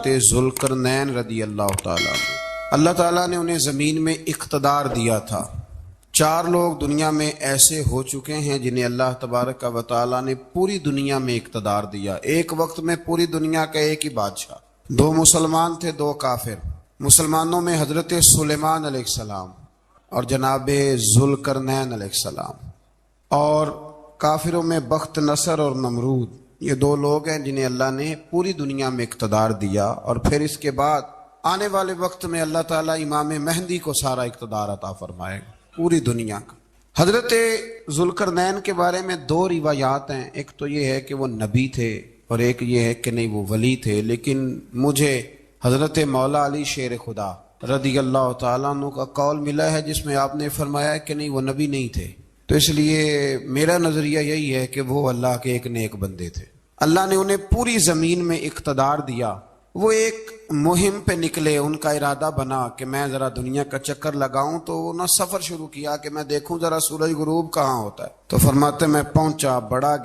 حضرت ذوالقرنین رضی اللہ تعالیٰ عنہ۔ اللہ تعالیٰ نے انہیں زمین میں اقتدار دیا تھا۔ 4 لوگ دنیا میں ایسے ہو چکے ہیں جنہیں اللہ تبارک و تعالیٰ نے پوری دنیا میں اقتدار دیا، ایک وقت میں پوری دنیا کا ایک ہی بادشاہ۔ 2 مسلمان تھے، 2 کافر۔ مسلمانوں میں حضرت سلیمان علیہ السلام اور جناب ذوالقرنین علیہ السلام، اور کافروں میں بخت نصر اور نمرود۔ یہ 2 لوگ ہیں جنہیں اللہ نے پوری دنیا میں اقتدار دیا، اور پھر اس کے بعد آنے والے وقت میں اللہ تعالیٰ امام مہدی کو سارا اقتدار عطا فرمائے گا پوری دنیا کا۔ حضرت ذوالقرنین کے بارے میں 2 روایات ہیں، ایک تو یہ ہے کہ وہ نبی تھے اور ایک یہ ہے کہ نہیں وہ ولی تھے، لیکن مجھے حضرت مولا علی شیر خدا رضی اللہ تعالیٰ عنہ کا قول ملا ہے جس میں آپ نے فرمایا ہے کہ نہیں وہ نبی نہیں تھے، تو اس لیے میرا نظریہ یہی ہے کہ وہ اللہ کے ایک نیک بندے تھے۔ اللہ نے انہیں پوری زمین میں اقتدار دیا۔ وہ ایک مہم پہ نکلے، ان کا ارادہ بنا کہ میں ذرا دنیا کا چکر لگاؤں، تو انہوں نے سفر شروع کیا کہ میں دیکھوں ذرا سورج غروب کہاں ہوتا ہے۔ تو فرماتے میں پہنچا، بڑا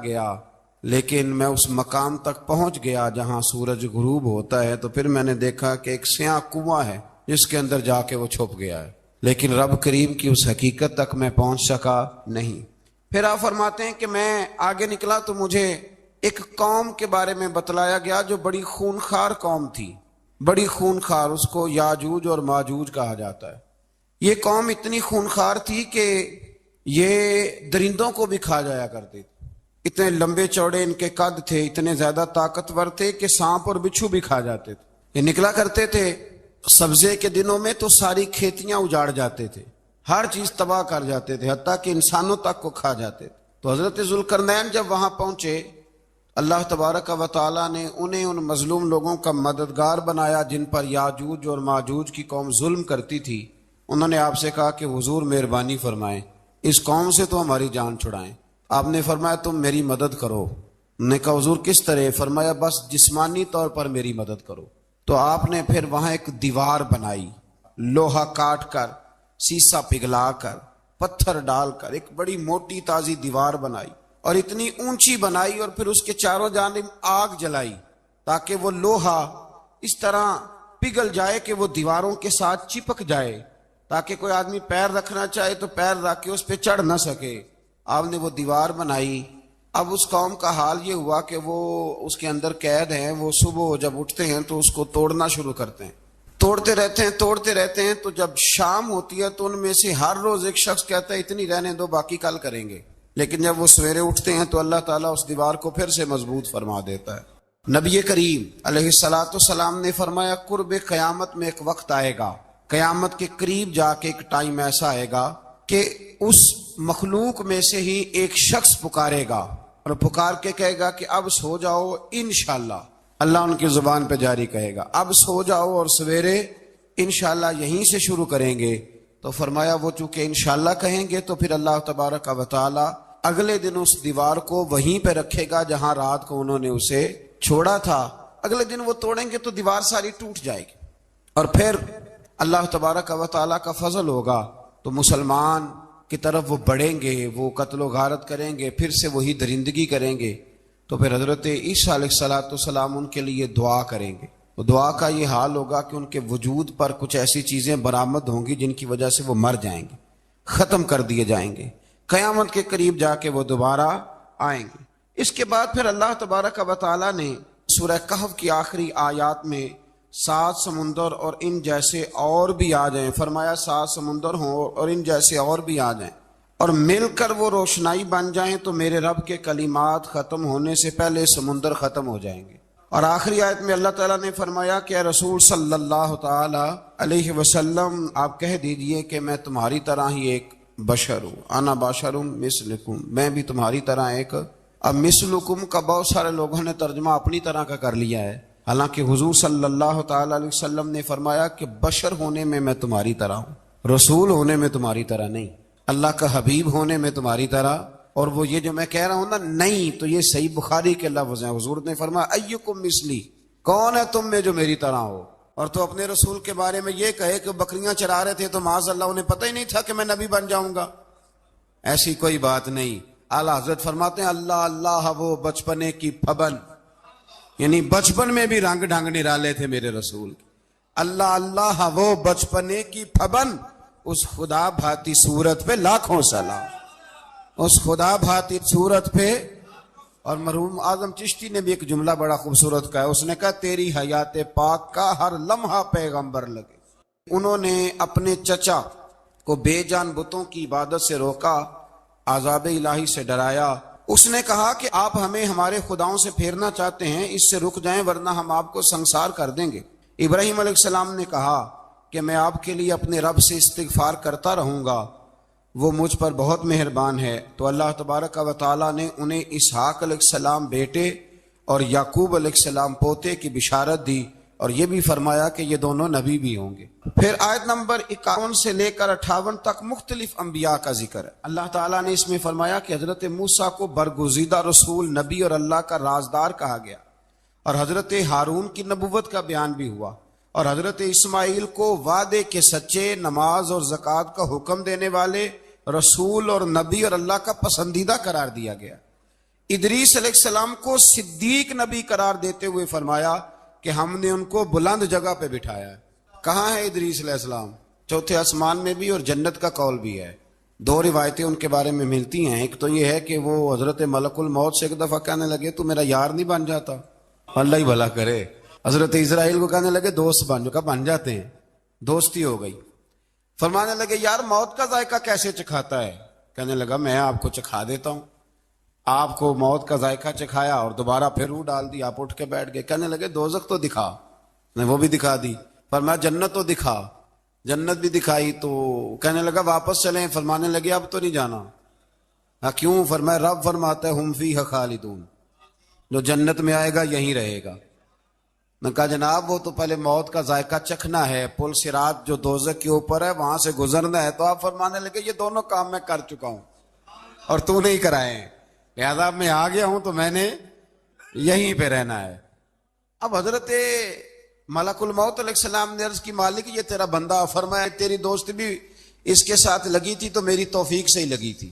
گیا، لیکن میں اس مقام تک پہنچ گیا جہاں سورج غروب ہوتا ہے، تو پھر میں نے دیکھا کہ ایک سیاہ کنواں ہے جس کے اندر جا کے وہ چھپ گیا ہے، لیکن رب کریم کی اس حقیقت تک میں پہنچ سکا نہیں۔ پھر آپ فرماتے ہیں کہ میں آگے نکلا تو مجھے ایک قوم کے بارے میں بتلایا گیا جو بڑی خونخوار قوم تھی، بڑی خونخوار، اس کو یاجوج اور ماجوج کہا جاتا ہے۔ یہ قوم اتنی خونخوار تھی کہ یہ درندوں کو بھی کھا جایا کرتی تھی، اتنے لمبے چوڑے ان کے قد تھے، اتنے زیادہ طاقتور تھے کہ سانپ اور بچھو بھی کھا جاتے تھے۔ یہ نکلا کرتے تھے سبزے کے دنوں میں تو ساری کھیتیاں اجاڑ جاتے تھے، ہر چیز تباہ کر جاتے تھے، حتیٰ کہ انسانوں تک کو کھا جاتے تھے۔ تو حضرت ذوالقرنین جب وہاں پہنچے، اللہ تبارک و تعالیٰ نے انہیں ان مظلوم لوگوں کا مددگار بنایا جن پر یاجوج اور ماجوج کی قوم ظلم کرتی تھی۔ انہوں نے آپ سے کہا کہ حضور مہربانی فرمائیں، اس قوم سے تو ہماری جان چھڑائیں۔ آپ نے فرمایا تم میری مدد کرو۔ انہوں نے کہا حضور کس طرح؟ فرمایا بس جسمانی طور پر میری مدد کرو۔ تو آپ نے پھر وہاں ایک دیوار بنائی، لوہا کاٹ کر، سیسا پگھلا کر، پتھر ڈال کر ایک بڑی موٹی تازی دیوار بنائی، اور اتنی اونچی بنائی، اور پھر اس کے چاروں جانب آگ جلائی تاکہ وہ لوہا اس طرح پگھل جائے کہ وہ دیواروں کے ساتھ چپک جائے، تاکہ کوئی آدمی پیر رکھنا چاہے تو پیر رکھ کے اس پہ چڑھ نہ سکے۔ آپ نے وہ دیوار بنائی۔ اب اس قوم کا حال یہ ہوا کہ وہ اس کے اندر قید ہیں، وہ صبح جب اٹھتے ہیں تو اس کو توڑنا شروع کرتے ہیں، توڑتے رہتے ہیں، تو جب شام ہوتی ہے تو ان میں سے ہر روز ایک شخص کہتا ہے اتنی رہنے دو، باقی کل کریں گے، لیکن جب وہ سویرے اٹھتے ہیں تو اللہ تعالیٰ اس دیوار کو پھر سے مضبوط فرما دیتا ہے۔ نبی کریم علیہ السلام نے فرمایا قرب قیامت میں ایک وقت آئے گا، قیامت کے قریب جا کے ایک ٹائم ایسا آئے گا کہ اس مخلوق میں سے ہی ایک شخص پکارے گا اور پکار کے کہے گا کہ اب سو جاؤ انشاءاللہ۔ اللہ ان کی زبان پہ جاری کہے گا اب سو جاؤ اور سویرے انشاءاللہ یہیں سے شروع کریں گے۔ تو فرمایا وہ چونکہ انشاءاللہ کہیں گے تو پھر اللہ تبارک و تعالی اگلے دن اس دیوار کو وہیں پہ رکھے گا جہاں رات کو انہوں نے اسے چھوڑا تھا۔ اگلے دن وہ توڑیں گے تو دیوار ساری ٹوٹ جائے گی، اور پھر اللہ تبارک و تعالی کا فضل ہوگا تو مسلمان کی طرف وہ بڑھیں گے، وہ قتل و غارت کریں گے، پھر سے وہی درندگی کریں گے۔ تو پھر حضرت عیسیٰ علیہ السلام ان کے لیے دعا کریں گے۔ وہ دعا کا یہ حال ہوگا کہ ان کے وجود پر کچھ ایسی چیزیں برآمد ہوں گی جن کی وجہ سے وہ مر جائیں گے، ختم کر دیے جائیں گے۔ قیامت کے قریب جا کے وہ دوبارہ آئیں گے۔ اس کے بعد پھر اللہ تبارک و تعالی نے سورہ کہف کی آخری آیات میں 7 سمندر اور ان جیسے اور بھی آ جائیں، فرمایا 7 سمندر ہوں اور ان جیسے اور بھی آ جائیں اور مل کر وہ روشنائی بن جائیں تو میرے رب کے کلمات ختم ہونے سے پہلے سمندر ختم ہو جائیں گے۔ اور آخری آیت میں اللہ تعالیٰ نے فرمایا کہ اے رسول صلی اللہ تعالی علیہ وسلم آپ کہہ دیجئے کہ میں تمہاری طرح ہی ایک بشر ہوں، انا بشر مثلکم، میں بھی تمہاری طرح ایک۔ اب مثلکم کا بہت سارے لوگوں نے ترجمہ اپنی طرح کا کر لیا ہے، حالانکہ حضور صلی اللہ تعالی علیہ وسلم نے فرمایا کہ بشر ہونے میں تمہاری طرح ہوں، رسول ہونے میں تمہاری طرح نہیں، اللہ کا حبیب ہونے میں تمہاری طرح۔ اور وہ یہ جو میں کہہ رہا ہوں نا نہیں، تو یہ صحیح بخاری کے لفظ ہیں، حضور نے فرمایا ایکم مثلی، کون ہے تم میں جو میری طرح ہو؟ اور تو اپنے رسول کے بارے میں یہ کہے کہ بکریاں چرا رہے تھے تو معاذ اللہ انہیں پتہ ہی نہیں تھا کہ میں نبی بن جاؤں گا، ایسی کوئی بات نہیں۔ اعلیٰ حضرت فرماتے ہیں اللہ اللہ وہ بچپنے کی پھبن، یعنی بچپن میں بھی رنگ ڈھنگ نرالے تھے میرے رسول کے. اللہ اللہ وہ بچپنے کی پھبن، اس خدا بھاتی صورت پہ لاکھوں سلام. اس خدا بھاتی صورت پہ. اور مرحوم اعظم چشتی نے بھی ایک جملہ بڑا خوبصورت کہا ہے. اس نے کہا تیری حیات پاک کا ہر لمحہ پیغمبر لگے. انہوں نے اپنے چچا کو بے جان بتوں کی عبادت سے روکا، عذاب الہی سے ڈرایا. اس نے کہا کہ آپ ہمیں ہمارے خداؤں سے پھیرنا چاہتے ہیں، اس سے رک جائیں ورنہ ہم آپ کو سنسار کر دیں گے. ابراہیم علیہ السلام نے کہا کہ میں آپ کے لیے اپنے رب سے استغفار کرتا رہوں گا، وہ مجھ پر بہت مہربان ہے. تو اللہ تبارک و تعالیٰ نے انہیں اسحاق علیہ السلام بیٹے اور یعقوب علیہ السلام پوتے کی بشارت دی، اور یہ بھی فرمایا کہ یہ دونوں نبی بھی ہوں گے. پھر آیت نمبر 51 سے لے کر 58 تک مختلف انبیاء کا ذکر ہے. اللہ تعالیٰ نے اس میں فرمایا کہ حضرت موسیٰ کو برگزیدہ رسول، نبی اور اللہ کا رازدار کہا گیا، اور حضرت ہارون کی نبوت کا بیان بھی ہوا، اور حضرت اسماعیل کو وعدے کے سچے، نماز اور زکوٰۃ کا حکم دینے والے رسول اور نبی اور اللہ کا پسندیدہ قرار دیا گیا. ادریس علیہ السلام کو صدیق نبی قرار دیتے ہوئے فرمایا کہ ہم نے ان کو بلند جگہ پہ بٹھایا ہے. کہاں ہے ادریس علیہ السلام؟ چوتھے آسمان میں بھی، اور جنت کا قول بھی ہے. دو روایتیں ان کے بارے میں ملتی ہیں. ایک تو یہ ہے کہ وہ حضرت ملک الموت سے ایک دفعہ کہنے لگے تو میرا یار نہیں بن جاتا؟ اللہ ہی بھلا کرے. حضرت اسرائیل کو کہنے لگے دوست بن جاتے ہیں، دوستی ہو گئی. فرمانے لگے یار موت کا ذائقہ کیسے چکھاتا ہے؟ کہنے لگا میں آپ کو چکھا دیتا ہوں. آپ کو موت کا ذائقہ چکھایا اور دوبارہ پھر روح ڈال دی، آپ اٹھ کے بیٹھ گئے. کہنے لگے دوزخ تو دکھا، نے وہ بھی دکھا دی. فرمایا جنت تو دکھا، جنت بھی دکھائی. تو کہنے لگا واپس چلیں. فرمانے لگے اب تو نہیں جانا. ہاں کیوں؟ فرمایا رب فرماتا ہے ہم فیہا خالدون، جو جنت میں آئے گا یہیں رہے گا. میں کہا جناب وہ تو پہلے موت کا ذائقہ چکھنا ہے، پل صراط جو دوزخ کے اوپر ہے وہاں سے گزرنا ہے. تو آپ فرمانے لگے یہ دونوں کام میں کر چکا ہوں اور تو نہیں کرائے ہیں، لہذا میں آ گیا ہوں تو میں نے یہیں پہ رہنا ہے. اب حضرت ملک الموت علیہ السلام نے عرض کی مالک یہ تیرا بندہ. فرمایا تیری دوست بھی اس کے ساتھ لگی تھی تو میری توفیق سے ہی لگی تھی،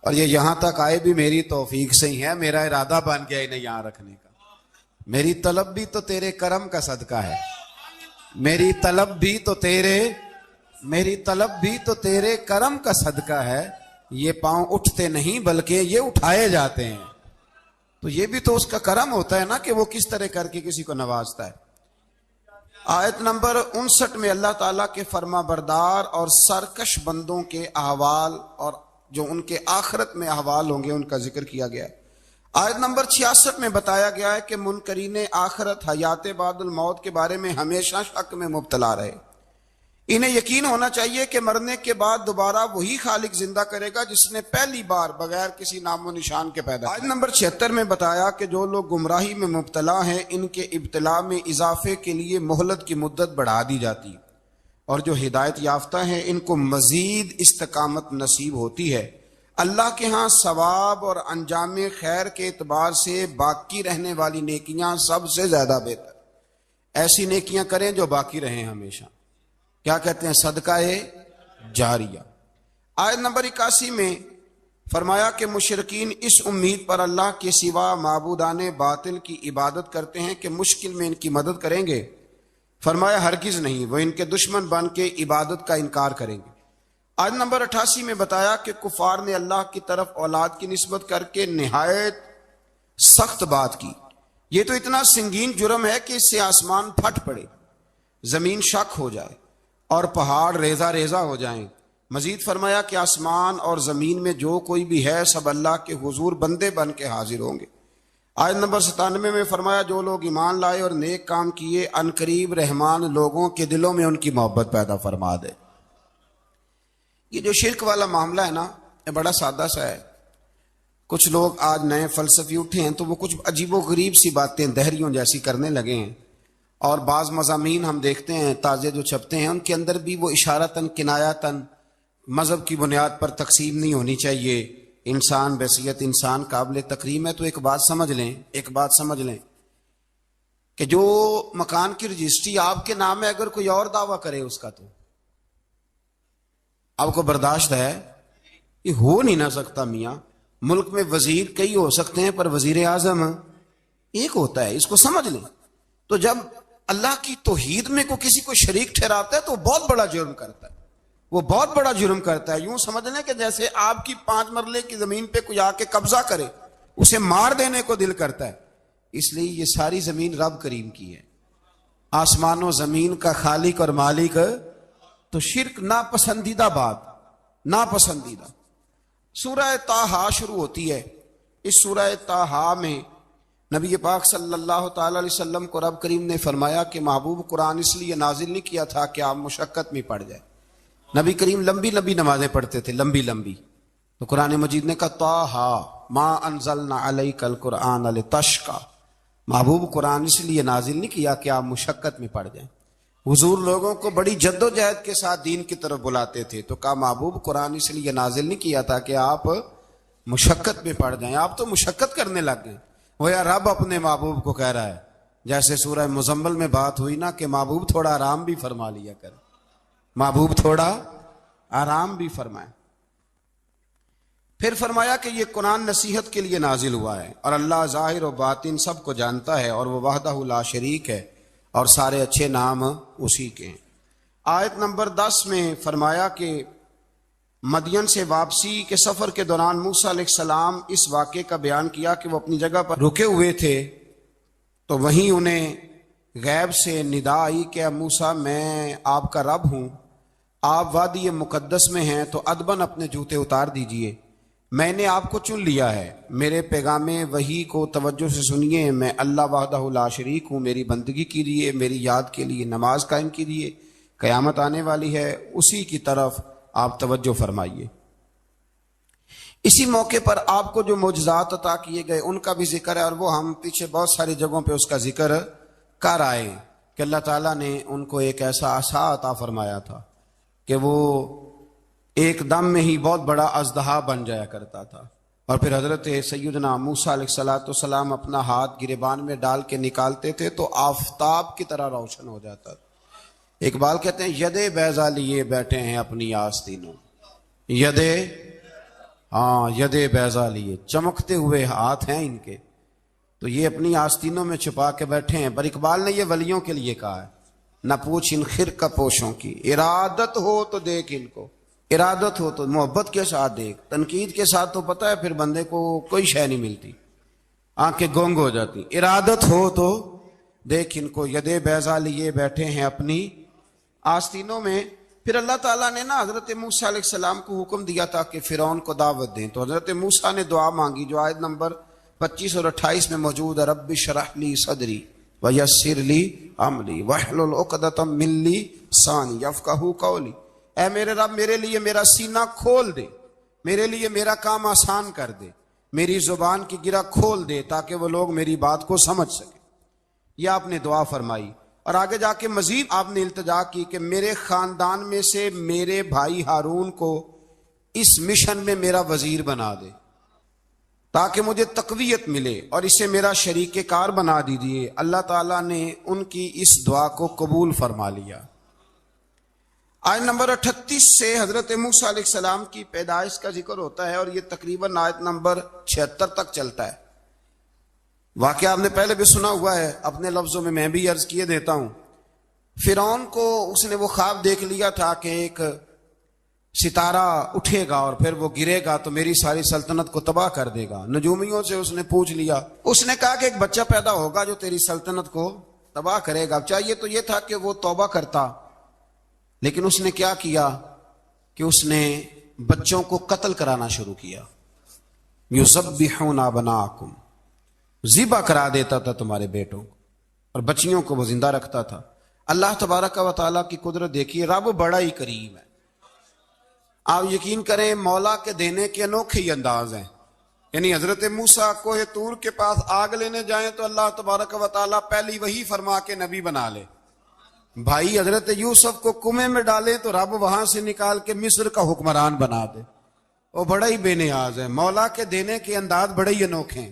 اور یہ یہاں تک آئے بھی میری توفیق سے ہی ہے. میرا ارادہ بن گیا انہیں یہاں رکھنے کا. میری طلب بھی تو تیرے کرم کا صدقہ ہے، میری طلب بھی تو تیرے کرم کا صدقہ ہے. یہ پاؤں اٹھتے نہیں بلکہ یہ اٹھائے جاتے ہیں. تو یہ بھی تو اس کا کرم ہوتا ہے نا کہ وہ کس طرح کر کے کسی کو نوازتا ہے. آیت نمبر 59 میں اللہ تعالیٰ کے فرما بردار اور سرکش بندوں کے احوال اور جو ان کے آخرت میں احوال ہوں گے ان کا ذکر کیا گیا ہے. آیت نمبر 66 میں بتایا گیا ہے کہ منکرین آخرت حیات بعد الموت کے بارے میں ہمیشہ شک میں مبتلا رہے. انہیں یقین ہونا چاہیے کہ مرنے کے بعد دوبارہ وہی خالق زندہ کرے گا جس نے پہلی بار بغیر کسی نام و نشان کے پیدا کیا. آیت نمبر 76 میں بتایا کہ جو لوگ گمراہی میں مبتلا ہیں ان کے ابتلا میں اضافے کے لیے مہلت کی مدت بڑھا دی جاتی، اور جو ہدایت یافتہ ہیں ان کو مزید استقامت نصیب ہوتی ہے. اللہ کے ہاں ثواب اور انجام خیر کے اعتبار سے باقی رہنے والی نیکیاں سب سے زیادہ بہتر. ایسی نیکیاں کریں جو باقی رہیں ہمیشہ. کیا کہتے ہیں؟ صدقہ جاریہ. آیت نمبر 81 میں فرمایا کہ مشرکین اس امید پر اللہ کے سوا معبودان باطل کی عبادت کرتے ہیں کہ مشکل میں ان کی مدد کریں گے. فرمایا ہرگز نہیں، وہ ان کے دشمن بن کے عبادت کا انکار کریں گے. آیت نمبر 88 میں بتایا کہ کفار نے اللہ کی طرف اولاد کی نسبت کر کے نہایت سخت بات کی. یہ تو اتنا سنگین جرم ہے کہ اس سے آسمان پھٹ پڑے، زمین شک ہو جائے اور پہاڑ ریزہ ریزہ ہو جائیں. مزید فرمایا کہ آسمان اور زمین میں جو کوئی بھی ہے سب اللہ کے حضور بندے بن کے حاضر ہوں گے. آیت نمبر 97 میں فرمایا جو لوگ ایمان لائے اور نیک کام کیے عنقریب رحمان لوگوں کے دلوں میں ان کی محبت پیدا فرما دے. یہ جو شرک والا معاملہ ہے نا یہ بڑا سادہ سا ہے. کچھ لوگ آج نئے فلسفی اٹھے ہیں تو وہ کچھ عجیب و غریب سی باتیں دہریوں جیسی کرنے لگے ہیں، اور بعض مضامین ہم دیکھتے ہیں تازے جو چھپتے ہیں ان کے اندر بھی وہ اشارتاً کنایاتاً مذہب کی بنیاد پر تقسیم نہیں ہونی چاہیے، انسان بحیثیت انسان قابل تکریم ہے. تو ایک بات سمجھ لیں کہ جو مکان کی رجسٹری آپ کے نام ہے اگر کوئی اور دعویٰ کرے اس کا تو آپ کو برداشت ہے؟ یہ ہو نہیں نہ سکتا میاں. ملک میں وزیر کئی ہو سکتے ہیں پر وزیر اعظم ایک ہوتا ہے، اس کو سمجھ لیں۔ تو جب اللہ کی توحید میں کوئی کسی کو شریک ٹھہراتا ہے تو وہ بہت بڑا جرم کرتا ہے، وہ بہت بڑا جرم کرتا ہے۔ یوں سمجھ لیں کہ جیسے آپ کی 5 مرلے کی زمین پہ کوئی آ کے قبضہ کرے، اسے مار دینے کو دل کرتا ہے۔ اس لیے یہ ساری زمین رب کریم کی ہے، آسمان و زمین کا خالق اور مالک۔ تو شرک ناپسندیدہ بات، ناپسندیدہ۔ سورہ طٰہٰ شروع ہوتی ہے۔ اس سورہ طٰہٰ میں نبی پاک صلی اللہ تعالی علیہ وسلم کو رب کریم نے فرمایا کہ محبوب قرآن اس لیے نازل نہیں کیا تھا کہ آپ مشقت میں پڑ جائے۔ نبی کریم لمبی لمبی نمازیں پڑھتے تھے، لمبی لمبی۔ تو قرآن مجید نے کہا طٰہٰ ما انزلنا علیک القرآن لتشقیٰ، محبوب قرآن اس لیے نازل نہیں کیا کہ آپ مشقت میں پڑ جائیں۔ حضور لوگوں کو بڑی جد و جہد کے ساتھ دین کی طرف بلاتے تھے، تو کہا محبوب قرآن اس لیے نازل نہیں کیا تھا کہ آپ مشقت میں پڑ جائیں۔ آپ تو مشقت کرنے لگ گئے۔ وہ یا رب اپنے محبوب کو کہہ رہا ہے، جیسے سورہ مزمل میں بات ہوئی نا کہ محبوب تھوڑا آرام بھی فرما لیا کر، محبوب تھوڑا آرام بھی فرمائے۔ پھر فرمایا کہ یہ قرآن نصیحت کے لیے نازل ہوا ہے، اور اللہ ظاہر و باطن سب کو جانتا ہے، اور وہ وحدہ لا شریک ہے، اور سارے اچھے نام اسی کے ہیں۔ آیت نمبر 10 میں فرمایا کہ مدین سے واپسی کے سفر کے دوران موسیٰ علیہ السلام اس واقعے کا بیان کیا کہ وہ اپنی جگہ پر رکے ہوئے تھے، تو وہیں انہیں غیب سے ندا آئی کہ موسیٰ میں آپ کا رب ہوں، آپ وادی مقدس میں ہیں تو ادباً اپنے جوتے اتار دیجئے، میں نے آپ کو چن لیا ہے، میرے پیغام وحی کو توجہ سے سنیے، میں اللہ وحدہ لا شریک ہوں، میری بندگی کیجیے، میری یاد کے لیے نماز قائم کیجیے، قیامت آنے والی ہے، اسی کی طرف آپ توجہ فرمائیے۔ اسی موقع پر آپ کو جو معجزات عطا کیے گئے ان کا بھی ذکر ہے، اور وہ ہم پیچھے بہت ساری جگہوں پہ اس کا ذکر کر آئے کہ اللہ تعالیٰ نے ان کو ایک ایسا عصا عطا فرمایا تھا کہ وہ ایک دم میں ہی بہت اژدہا اژدہا بن جایا کرتا تھا، اور پھر حضرت سیدنا موسیٰ علیہ السلام اپنا ہاتھ گریبان میں ڈال کے نکالتے تھے تو آفتاب کی طرح روشن ہو جاتا تھا۔ اقبال کہتے ہیں ید بیضا لیے بیٹھے ہیں اپنی آستینوں، ید بیضا لیے، چمکتے ہوئے ہاتھ ہیں ان کے، تو یہ اپنی آستینوں میں چھپا کے بیٹھے ہیں۔ پر اقبال نے یہ ولیوں کے لیے کہا ہے، نہ پوچھ ان خرقہ پوشوں کی، ارادت ہو تو دیکھ ان کو، ارادت ہو تو محبت کے ساتھ دیکھ، تنقید کے ساتھ تو پتہ ہے پھر بندے کو کوئی شے نہیں ملتی، آنکھیں گونگ ہو جاتی۔ ارادت ہو تو دیکھ ان کو، ید بیضا لیے بیٹھے ہیں اپنی آستینوں میں۔ پھر اللہ تعالیٰ نے نا حضرت موسیٰ علیہ السلام کو حکم دیا تھا کہ فرعون کو دعوت دیں، تو حضرت موسیٰ نے دعا مانگی جو آیت نمبر 25 اور 28 میں موجود ہے، رب اشرح لی صدری ویسر لی امری واحلل عقدۃ من لسانی یفقہوا قولی، اے میرے رب میرے لیے میرا سینہ کھول دے، میرے لیے میرا کام آسان کر دے، میری زبان کی گرہ کھول دے تاکہ وہ لوگ میری بات کو سمجھ سکیں۔ یہ آپ نے دعا فرمائی، اور آگے جا کے مزید آپ نے التجا کی کہ میرے خاندان میں سے میرے بھائی ہارون کو اس مشن میں میرا وزیر بنا دے تاکہ مجھے تقویت ملے، اور اسے میرا شریک کار بنا دیجیے۔ اللہ تعالیٰ نے ان کی اس دعا کو قبول فرما لیا۔ آیت نمبر 38 سے حضرت موسیٰ علیہ السلام کی پیدائش کا ذکر ہوتا ہے، اور یہ تقریباً آیت نمبر 76 تک چلتا ہے۔ واقعہ آپ نے پہلے بھی سنا ہوا ہے، اپنے لفظوں میں بھی عرض کیے دیتا ہوں۔ فرعون کو اس نے وہ خواب دیکھ لیا تھا کہ ایک ستارہ اٹھے گا اور پھر وہ گرے گا تو میری ساری سلطنت کو تباہ کر دے گا۔ نجومیوں سے اس نے پوچھ لیا، اس نے کہا کہ ایک بچہ پیدا ہوگا جو تیری سلطنت کو تباہ کرے گا۔ چاہیے تو یہ تھا کہ وہ توبہ کرتا، لیکن اس نے کیا کیا کہ اس نے بچوں کو قتل کرانا شروع کیا۔ یذبحون ابناءکم، ذبح کرا دیتا تھا تمہارے بیٹوں کو، اور بچیوں کو وہ زندہ رکھتا تھا۔ اللہ تبارک و تعالیٰ کی قدرت دیکھیے، رب بڑا ہی کریم ہے۔ آپ یقین کریں مولا کے دینے کے انوکھے ہی انداز ہیں۔ یعنی حضرت موسیٰ کوہ طور کے پاس آگ لینے جائیں تو اللہ تبارک و تعالیٰ پہلی وہی فرما کے نبی بنا لے۔ بھائی حضرت یوسف کو کنویں میں ڈالے تو رب وہاں سے نکال کے مصر کا حکمران بنا دے۔ وہ بڑا ہی بے نیاز ہے، مولا کے دینے کے انداز بڑے ہی انوکھے ہیں،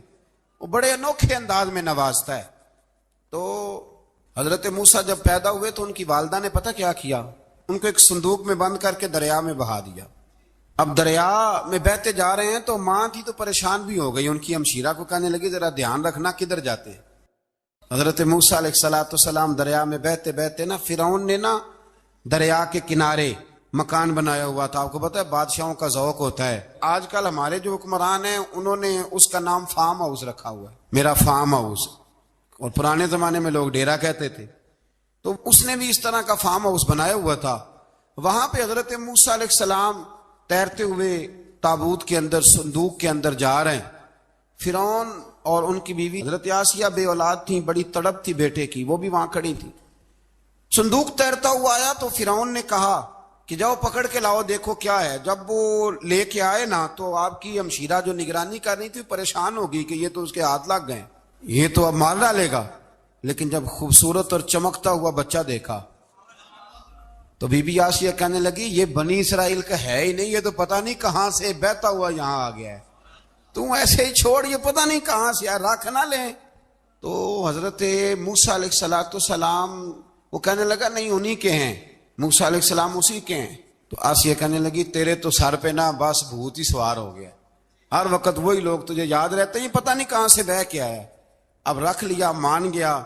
وہ بڑے انوکھے انداز میں نوازتا ہے۔ تو حضرت موسیٰ جب پیدا ہوئے تو ان کی والدہ نے پتہ کیا کیا، ان کو ایک صندوق میں بند کر کے دریا میں بہا دیا۔ اب دریا میں بہتے جا رہے ہیں تو ماں تھی تو پریشان بھی ہو گئی، ان کی ہمشیرہ کو کہنے لگی ذرا دھیان رکھنا کدھر جاتے ہیں۔ حضرت موسیٰ علیہ السلام دریا میں بہتے بہتے نا فرعون نے نا دریا کے کنارے مکان بنایا ہوا تھا. آپ کو پتا ہے بادشاہوں کا ذوق ہوتا ہے. آج کل ہمارے جو حکمران ہیں انہوں نے اس کا نام فارم ہاؤس رکھا ہوا ہے, میرا فارم ہاؤس, اور پرانے زمانے میں لوگ ڈیرا کہتے تھے. تو اس نے بھی اس طرح کا فارم ہاؤس بنایا ہوا تھا. وہاں پہ حضرت موسیٰ علیہ السلام تیرتے ہوئے تابوت کے اندر صندوق کے اندر جا رہے ہیں. فرعون اور ان کی بیوی حضرت آسیہ بے اولاد تھیں, بڑی تڑپ تھی بیٹے کی, وہ بھی وہاں کھڑی تھی. صندوق تیرتا ہوا آیا تو فرعون نے کہا کہ جاؤ پکڑ کے لاؤ دیکھو کیا ہے. جب وہ لے کے آئے نا تو آپ کی ہمشیرہ جو نگرانی کر رہی تھی پریشان ہوگی کہ یہ تو اس کے ہاتھ لگ گئے, یہ تو اب مار ڈالے گا. لیکن جب خوبصورت اور چمکتا ہوا بچہ دیکھا تو بی بی آسیہ کہنے لگی یہ بنی اسرائیل کا ہے ہی نہیں, یہ تو پتہ نہیں کہاں سے بہتا ہوا یہاں آ گیا ہے, تو ایسے ہی چھوڑ, یہ پتہ نہیں کہاں سے رکھ نہ لیں. تو حضرت موسیٰ علیہ السلام وہ کہنے لگا نہیں انہی کے ہیں, موسیٰ علیہ السلام اسی کے ہیں. تو آسیہ کہنے لگی تیرے تو سر پہ نا بس بھوت ہی سوار ہو گیا, ہر وقت وہی لوگ تجھے یاد رہتے ہیں, پتہ نہیں کہاں سے بہ کے آیا. اب رکھ لیا, مان گیا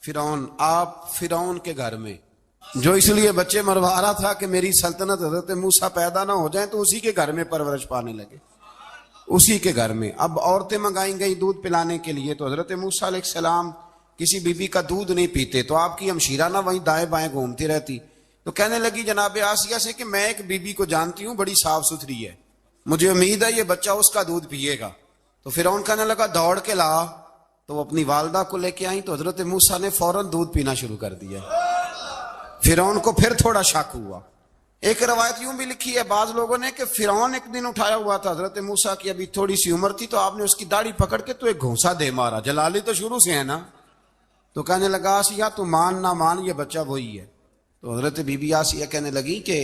فرعون. آپ فرعون کے گھر میں جو اس لیے بچے مروا رہا تھا کہ میری سلطنت حضرت موسیٰ پیدا نہ ہو جائیں, تو اسی کے گھر میں پرورش پانے لگے, اسی کے گھر میں. اب عورتیں منگائیں گئی دودھ پلانے کے لیے, تو حضرت موسیٰ علیہ السلام کسی بی بی کا دودھ نہیں پیتے, تو آپ کی ہمشیرہ نہ وہیں دائیں بائیں گھومتی رہتی. تو کہنے لگی جناب آسیہ سے کہ میں ایک بی بی کو جانتی ہوں, بڑی صاف ستھری ہے, مجھے امید ہے یہ بچہ اس کا دودھ پیے گا. تو فرعون کہنے لگا دوڑ کے لا. تو وہ اپنی والدہ کو لے کے آئیں, تو حضرت موسیٰ نے فوراً دودھ پینا شروع کر دیا. فرعون کو پھر تھوڑا شک ہوا. ایک روایت یوں بھی لکھی ہے بعض لوگوں نے کہ فرعون ایک دن اٹھایا ہوا تھا حضرت موسیٰ کی, ابھی تھوڑی سی عمر تھی, تو آپ نے اس کی داڑھی پکڑ کے تو ایک گھونسا دے مارا. جلالی تو شروع سے ہے نا. تو کہنے لگا آسیہ تو مان نہ مان یہ بچہ وہی ہے. تو حضرت بی بی آسیہ کہنے لگی کہ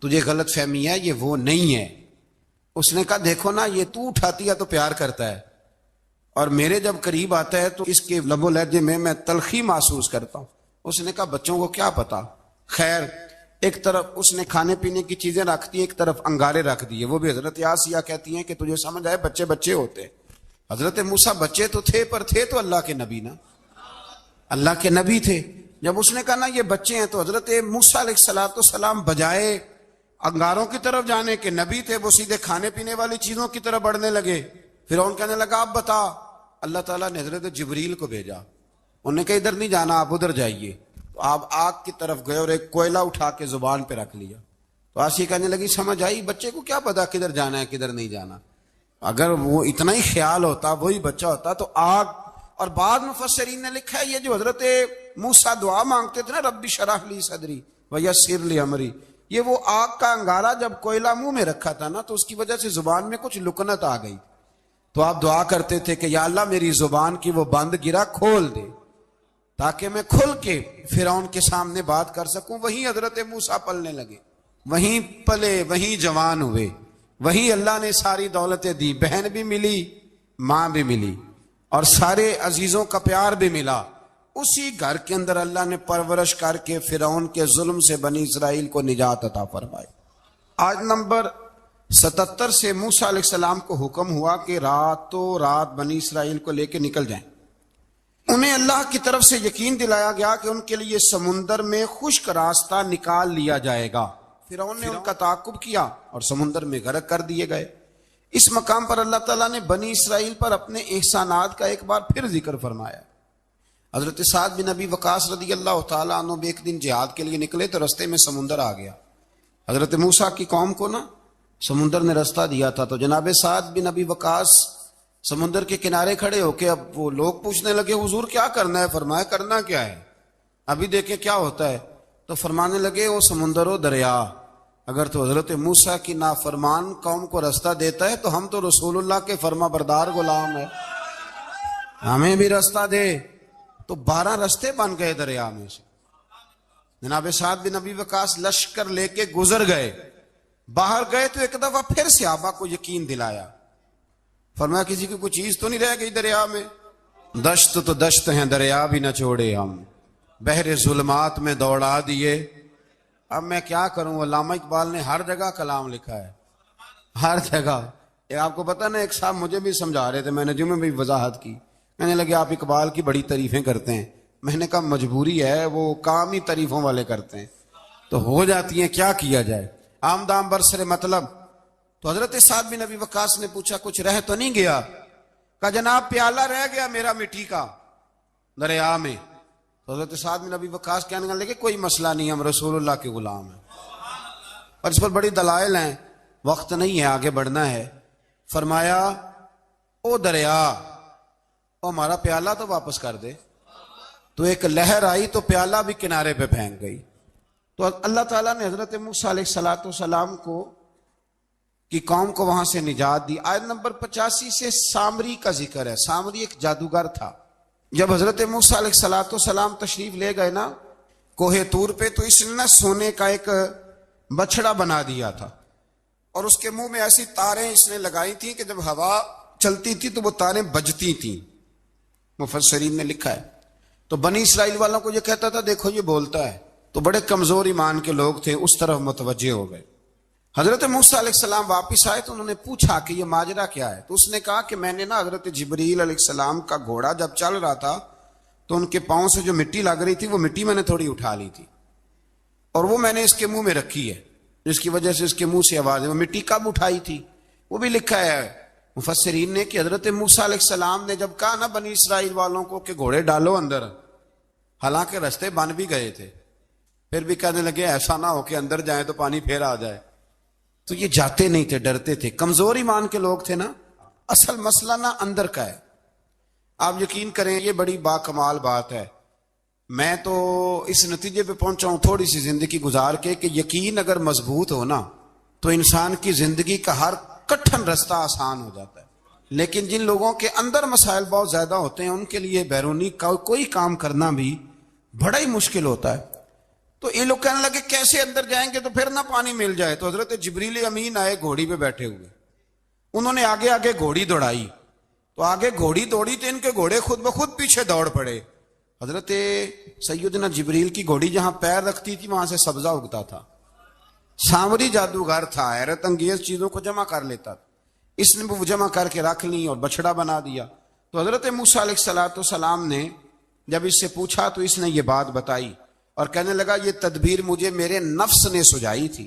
تجھے غلط فہمی ہے, یہ وہ نہیں ہے. اس نے کہا دیکھو نا یہ تو اٹھاتی ہے تو پیار کرتا ہے, اور میرے جب قریب آتا ہے تو اس کے لب و لہجے میں تلخی محسوس کرتا ہوں. اس نے کہا بچوں کو کیا پتا. خیر ایک طرف اس نے کھانے پینے کی چیزیں رکھ دی, ایک طرف انگارے رکھ دیے. وہ بھی حضرت آسیہ کہتی ہیں کہ تجھے سمجھ آئے بچے بچے ہوتے. حضرت موسیٰ بچے تو تھے, پر تھے تو اللہ کے نبی نا, اللہ کے نبی تھے. جب اس نے کہا نا یہ بچے ہیں, تو حضرت موسیٰ علیہ السلام بجائے انگاروں کی طرف جانے کے نبی تھے, وہ سیدھے کھانے پینے والی چیزوں کی طرف بڑھنے لگے. پھر ان کہنے لگا آپ بتا. اللہ تعالیٰ نے حضرت جبریل کو بھیجا, انہوں نے کہا ادھر نہیں جانا آپ ادھر جائیے. تو آپ آگ کی طرف گئے اور ایک کوئلہ اٹھا کے زبان پہ رکھ لیا. تو آسیہ کہنے لگی سمجھ آئی, بچے کو کیا پتا کدھر جانا ہے کدھر نہیں جانا. اگر وہ اتنا ہی خیال ہوتا, وہی بچہ ہوتا تو آگ. اور بعض مفسرین نے لکھا ہے یہ جو حضرت موسیٰ دعا مانگتے تھے نا ربی شرح لی صدری ویسر لی امری, یہ وہ آگ کا انگارہ جب کوئلہ منہ میں رکھا تھا نا, تو اس کی وجہ سے زبان میں کچھ لکنت آ گئی. تو آپ دعا کرتے تھے کہ یا اللہ میری زبان کی وہ بند گرا کھول دے, تاکہ میں کھل کے فرعون کے سامنے بات کر سکوں. وہیں حضرت موسیٰ پلنے لگے, وہیں پلے, وہیں جوان ہوئے, وہیں اللہ نے ساری دولتیں دی. بہن بھی ملی, ماں بھی ملی, اور سارے عزیزوں کا پیار بھی ملا. اسی گھر کے اندر اللہ نے پرورش کر کے فرعون کے ظلم سے بنی اسرائیل کو نجات عطا فرمائی. آج نمبر 77 سے موسیٰ علیہ السلام کو حکم ہوا کہ راتوں رات بنی اسرائیل کو لے کے نکل جائیں. انہیں اللہ کی طرف سے یقین دلایا گیا کہ ان کے لیے سمندر میں خشک راستہ نکال لیا جائے گا. فرعون نے ان کا تعاقب کیا اور سمندر میں غرق کر دیے گئے. اس مقام پر اللہ تعالیٰ نے بنی اسرائیل پر اپنے احسانات کا ایک بار پھر ذکر فرمایا. حضرت سعد بن ابی وقاص رضی اللہ تعالیٰ عنہ بھی ایک دن جہاد کے لیے نکلے تو رستے میں سمندر آ گیا. حضرت موسیٰ کی قوم کو نا سمندر نے رستہ دیا تھا. تو جناب سعد بن ابی وقاص سمندر کے کنارے کھڑے ہو کے, اب وہ لوگ پوچھنے لگے حضور کیا کرنا ہے. فرمایا کرنا کیا ہے, ابھی دیکھیں کیا ہوتا ہے. تو فرمانے لگے وہ سمندر و دریا, اگر تو حضرت موسیٰ کی نافرمان قوم کو رستہ دیتا ہے تو ہم تو رسول اللہ کے فرما بردار غلام ہیں, ہمیں بھی رستہ دے. تو 12 رستے بن گئے دریا میں سے. جناب سعد بن ابی وقاص لشکر لے کے گزر گئے, باہر گئے تو ایک دفعہ پھر صحابہ کو یقین دلایا. فرمایا کسی کی کوئی چیز تو نہیں رہ گئی دریا میں. دشت تو دشت ہیں دریا بھی نہ چھوڑے ہم, بحر ظلمات میں دوڑا دیے. اب میں کیا کروں, علامہ اقبال نے ہر جگہ کلام لکھا ہے, ہر جگہ. آپ کو پتہ نا ایک صاحب مجھے بھی سمجھا رہے تھے, میں نے جمعے میں بھی وضاحت کی کہنے لگے آپ اقبال کی بڑی تعریفیں کرتے ہیں. میں نے کہا مجبوری ہے، وہ کام ہی تعریفوں والے کرتے ہیں تو ہو جاتی ہیں، کیا کیا جائے. آمدام برسر مطلب. تو حضرت سعد بن ابی وقاص نے پوچھا کچھ رہ تو نہیں گیا؟ کہا جناب پیالہ رہ گیا میرا مٹی کا دریا میں. تو حضرت سعد بن ابی وقاص کہنے لگے کوئی مسئلہ نہیں، ہم رسول اللہ کے غلام ہیں. اور اس پر بڑی دلائل ہیں، وقت نہیں ہے آگے بڑھنا ہے. فرمایا او دریا، او ہمارا پیالہ تو واپس کر دے. تو ایک لہر آئی تو پیالہ بھی کنارے پہ پھینک گئی. تو اللہ تعالیٰ نے حضرت موسیٰ علیہ السلام کو کی قوم کو وہاں سے نجات دی. آیت نمبر 85 سے سامری کا ذکر ہے. سامری ایک جادوگر تھا. جب حضرت موسیٰ علیہ السلام تشریف لے گئے نا کوہ طور پہ، تو اس نے نا سونے کا ایک بچڑا بنا دیا تھا، اور اس کے منہ میں ایسی تاریں اس نے لگائی تھیں کہ جب ہوا چلتی تھی تو وہ تاریں بجتی تھیں. مفسرین نے لکھا ہے. تو بنی اسرائیل والوں کو یہ کہتا تھا دیکھو یہ بولتا ہے. تو بڑے کمزور ایمان کے لوگ تھے، اس طرف متوجہ ہو گئے. حضرت موسیٰ علیہ السلام واپس آئے تو انہوں نے پوچھا کہ یہ ماجرا کیا ہے. تو اس نے کہا کہ میں نے نا حضرت جبریل علیہ السلام کا گھوڑا جب چل رہا تھا تو ان کے پاؤں سے جو مٹی لگ رہی تھی وہ مٹی میں نے تھوڑی اٹھا لی تھی، اور وہ میں نے اس کے منہ میں رکھی ہے، جس کی وجہ سے اس کے منہ سے آواز ہے. وہ مٹی کب اٹھائی تھی وہ بھی لکھا ہے مفسرین نے کہ حضرت موسیٰ علیہ السلام نے جب کہا نا بنی اسرائیل والوں کو کہ گھوڑے ڈالو اندر، حالانکہ رستے بن بھی گئے تھے، پھر بھی کہنے لگے ایسا نہ ہو کہ اندر جائیں تو پانی پھر آ جائے. تو یہ جاتے نہیں تھے، ڈرتے تھے، کمزور ایمان کے لوگ تھے نا. اصل مسئلہ نا اندر کا ہے. آپ یقین کریں یہ بڑی با کمال بات ہے. میں تو اس نتیجے پہ پہنچا ہوں تھوڑی سی زندگی گزار کے کہ یقین اگر مضبوط ہو نا تو انسان کی زندگی کا ہر کٹھن رستہ آسان ہو جاتا ہے. لیکن جن لوگوں کے اندر مسائل بہت زیادہ ہوتے ہیں ان کے لیے بیرونی کوئی کام کرنا بھی بڑا ہی مشکل ہوتا ہے. تو یہ لوگ کہنے لگے کیسے اندر جائیں گے تو پھر نہ پانی مل جائے. تو حضرت جبریل امین آئے گھوڑی پہ بیٹھے ہوئے، انہوں نے آگے آگے گھوڑی دوڑائی. تو آگے گھوڑی دوڑی تو ان کے گھوڑے خود بخود پیچھے دوڑ پڑے. حضرت سیدنا جبریل کی گھوڑی جہاں پیر رکھتی تھی وہاں سے سبزہ اگتا تھا. سامری جادوگر تھا، حیرت انگیز چیزوں کو جمع کر لیتا تھا. اس نے وہ جمع کر کے رکھ لی اور بچڑا بنا دیا. تو حضرت موسیٰ علیہ السلام نے جب اس سے پوچھا تو اس نے یہ بات بتائی اور کہنے لگا یہ تدبیر مجھے میرے نفس نے سجائی تھی.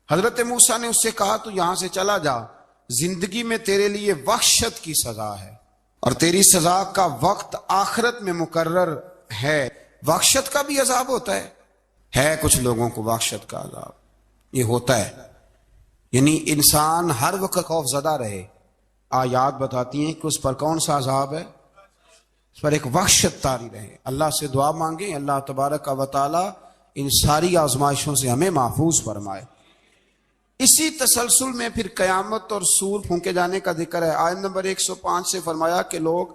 حضرت موسیٰ نے اس سے کہا تو یہاں سے چلا جا، زندگی میں تیرے لیے وحشت کی سزا ہے اور تیری سزا کا وقت آخرت میں مقرر ہے. وحشت کا بھی عذاب ہوتا ہے کچھ لوگوں کو وحشت کا عذاب یہ ہوتا ہے، یعنی انسان ہر وقت خوف زدہ رہے. آیات بتاتی ہیں کہ اس پر کون سا عذاب ہے، اس پر ایک وحشت طاری رہے. اللہ سے دعا مانگیں اللہ تبارک و تعالی ان ساری آزمائشوں سے ہمیں محفوظ فرمائے. اسی تسلسل میں پھر قیامت اور سور پھونکے جانے کا ذکر ہے. آیت نمبر 105 سے فرمایا کہ لوگ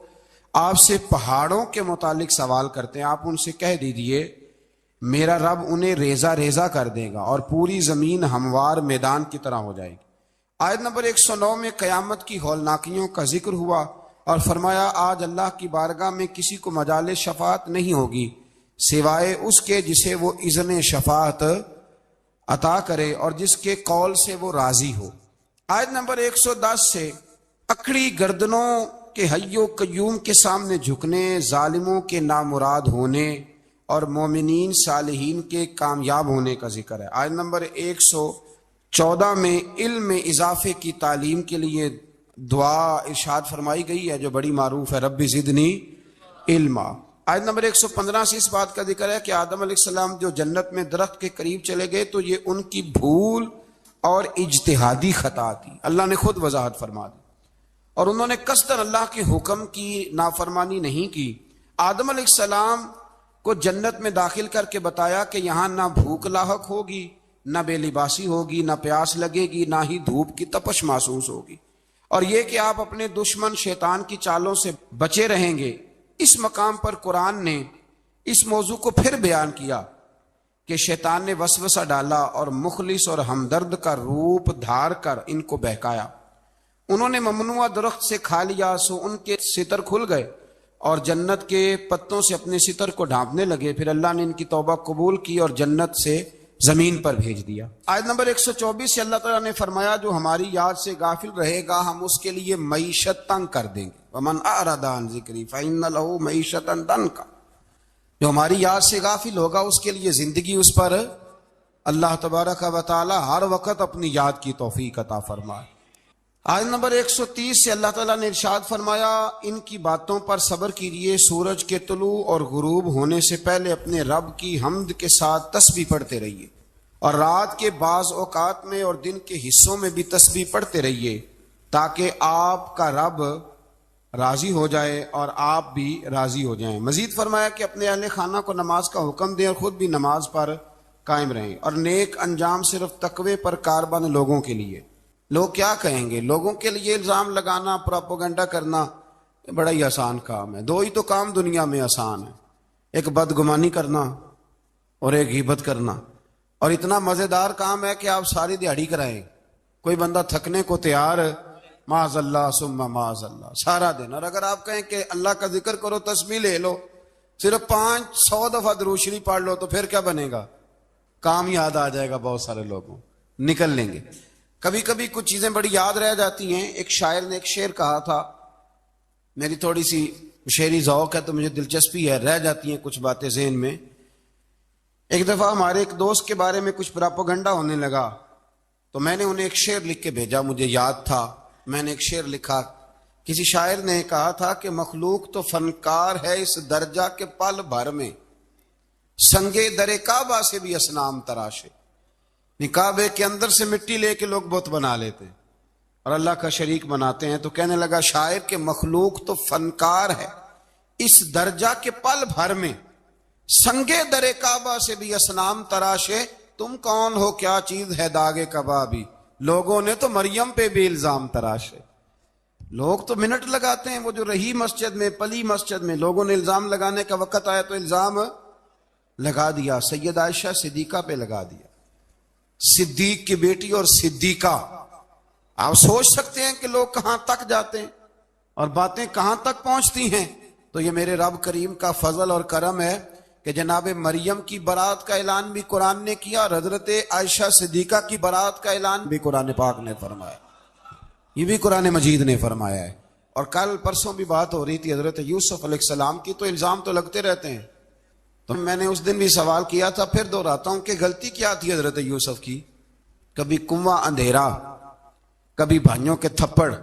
آپ سے پہاڑوں کے متعلق سوال کرتے ہیں، آپ ان سے کہہ دیجئے میرا رب انہیں ریزہ ریزہ کر دے گا اور پوری زمین ہموار میدان کی طرح ہو جائے گی. آیت نمبر 109 میں قیامت کی ہولناکیوں کا ذکر ہوا اور فرمایا آج اللہ کی بارگاہ میں کسی کو مجال شفاعت نہیں ہوگی سوائے اس کے جسے وہ اذن شفاعت عطا کرے اور جس کے قول سے وہ راضی ہو. آیت نمبر 110 سے اکڑی گردنوں کے حی و قیوم کے سامنے جھکنے، ظالموں کے نامراد ہونے اور مومنین صالحین کے کامیاب ہونے کا ذکر ہے. آیت نمبر 114 میں علم میں اضافے کی تعلیم کے لیے دعا ارشاد فرمائی گئی ہے جو بڑی معروف ہے، رب زدنی علما. آیت نمبر 115 سے اس بات کا ذکر ہے کہ آدم علیہ السلام جو جنت میں درخت کے قریب چلے گئے تو یہ ان کی بھول اور اجتہادی خطا تھی. اللہ نے خود وضاحت فرما دی اور انہوں نے قصداً اللہ کے حکم کی نافرمانی نہیں کی. آدم علیہ السلام کو جنت میں داخل کر کے بتایا کہ یہاں نہ بھوک لاحق ہوگی، نہ بے لباسی ہوگی، نہ پیاس لگے گی، نہ ہی دھوپ کی تپش محسوس ہوگی، اور یہ کہ آپ اپنے دشمن شیطان کی چالوں سے بچے رہیں گے. اس مقام پر قرآن نے اس موضوع کو پھر بیان کیا کہ شیطان نے وسوسہ ڈالا اور مخلص اور ہمدرد کا روپ دھار کر ان کو بہکایا. انہوں نے ممنوع درخت سے کھا لیا سو ان کے ستر کھل گئے اور جنت کے پتوں سے اپنے ستر کو ڈھانپنے لگے. پھر اللہ نے ان کی توبہ قبول کی اور جنت سے زمین پر بھیج دیا. آیت نمبر 124 سے اللہ تعالیٰ نے فرمایا جو ہماری یاد سے غافل رہے گا ہم اس کے لیے معیشت تنگ کر دیں گے. ومن اعرض عن ذکری فإن له معیشۃ ضنکا، جو ہماری یاد سے غافل ہوگا اس کے لیے زندگی اس پر اللہ تبارک و تعالی ہر وقت اپنی یاد کی توفیق عطا فرمائے۔ آیت نمبر 130 سے اللہ تعالیٰ نے ارشاد فرمایا ان کی باتوں پر صبر کیجئے، سورج کے طلوع اور غروب ہونے سے پہلے اپنے رب کی حمد کے ساتھ تسبیح پڑھتے رہیے، اور رات کے بعض اوقات میں اور دن کے حصوں میں بھی تسبیح پڑھتے رہیے، تاکہ آپ کا رب راضی ہو جائے اور آپ بھی راضی ہو جائیں۔ مزید فرمایا کہ اپنے اہل خانہ کو نماز کا حکم دیں اور خود بھی نماز پر قائم رہیں، اور نیک انجام صرف تقوی پر کاربند لوگوں کے لیے۔ لوگ کیا کہیں گے؟ لوگوں کے لیے الزام لگانا، پروپیگنڈا کرنا بڑا ہی آسان کام ہے۔ دو ہی تو کام دنیا میں آسان ہے، ایک بدگمانی کرنا اور ایک غیبت کرنا، اور اتنا مزیدار کام ہے کہ آپ ساری دیہڑی کرائیں، کوئی بندہ تھکنے کو تیار معاذ اللہ ثم معاذ اللہ سارا دن، اور اگر آپ کہیں کہ اللہ کا ذکر کرو، تسبیح لے لو، صرف 500 دفعہ درود شریف پڑھ لو، تو پھر کیا بنے گا؟ کام یاد آ جائے گا، بہت سارے لوگوں نکل لیں گے۔ کبھی کبھی کچھ چیزیں بڑی یاد رہ جاتی ہیں۔ ایک شاعر نے ایک شعر کہا تھا، میری تھوڑی سی شعری ذوق ہے تو مجھے دلچسپی ہے، رہ جاتی ہیں کچھ باتیں ذہن میں۔ ایک دفعہ ہمارے ایک دوست کے بارے میں کچھ پراپیگنڈا ہونے لگا، تو میں نے انہیں ایک شعر لکھ کے بھیجا، مجھے یاد تھا، میں نے ایک شعر لکھا۔ کسی شاعر نے کہا تھا کہ مخلوق تو فنکار ہے اس درجہ کے پل بھر میں، سنگے در کعبہ سے بھی اصنام تراشے۔ کعبے کے اندر سے مٹی لے کے لوگ بت بنا لیتے اور اللہ کا شریک بناتے ہیں۔ تو کہنے لگا شاعر کہ مخلوق تو فنکار ہے اس درجہ کے پل بھر میں، سنگے در کعبہ سے بھی اصنام تراشے، تم کون ہو کیا چیز ہے داغ کبابی، لوگوں نے تو مریم پہ بھی الزام تراشے۔ لوگ تو منٹ لگاتے ہیں، وہ جو رہی مسجد میں، پلی مسجد میں، لوگوں نے الزام لگانے کا وقت آیا تو الزام لگا دیا، سید عائشہ صدیقہ پہ لگا دیا، صدیق کی بیٹی اور صدیقہ۔ آپ سوچ سکتے ہیں کہ لوگ کہاں تک جاتے ہیں اور باتیں کہاں تک پہنچتی ہیں۔ تو یہ میرے رب کریم کا فضل اور کرم ہے کہ جناب مریم کی برات کا اعلان بھی قرآن نے کیا، اور حضرت عائشہ صدیقہ کی برات کا اعلان بھی قرآن پاک نے فرمایا، یہ بھی قرآن مجید نے فرمایا ہے۔ اور کل پرسوں بھی بات ہو رہی تھی حضرت یوسف علیہ السلام کی، تو الزام تو لگتے رہتے ہیں۔ تو میں نے اس دن بھی سوال کیا تھا، پھر دہراتا ہوں کہ غلطی کیا تھی حضرت یوسف کی؟ کبھی کنواں اندھیرا، کبھی بھائیوں کے تھپڑ،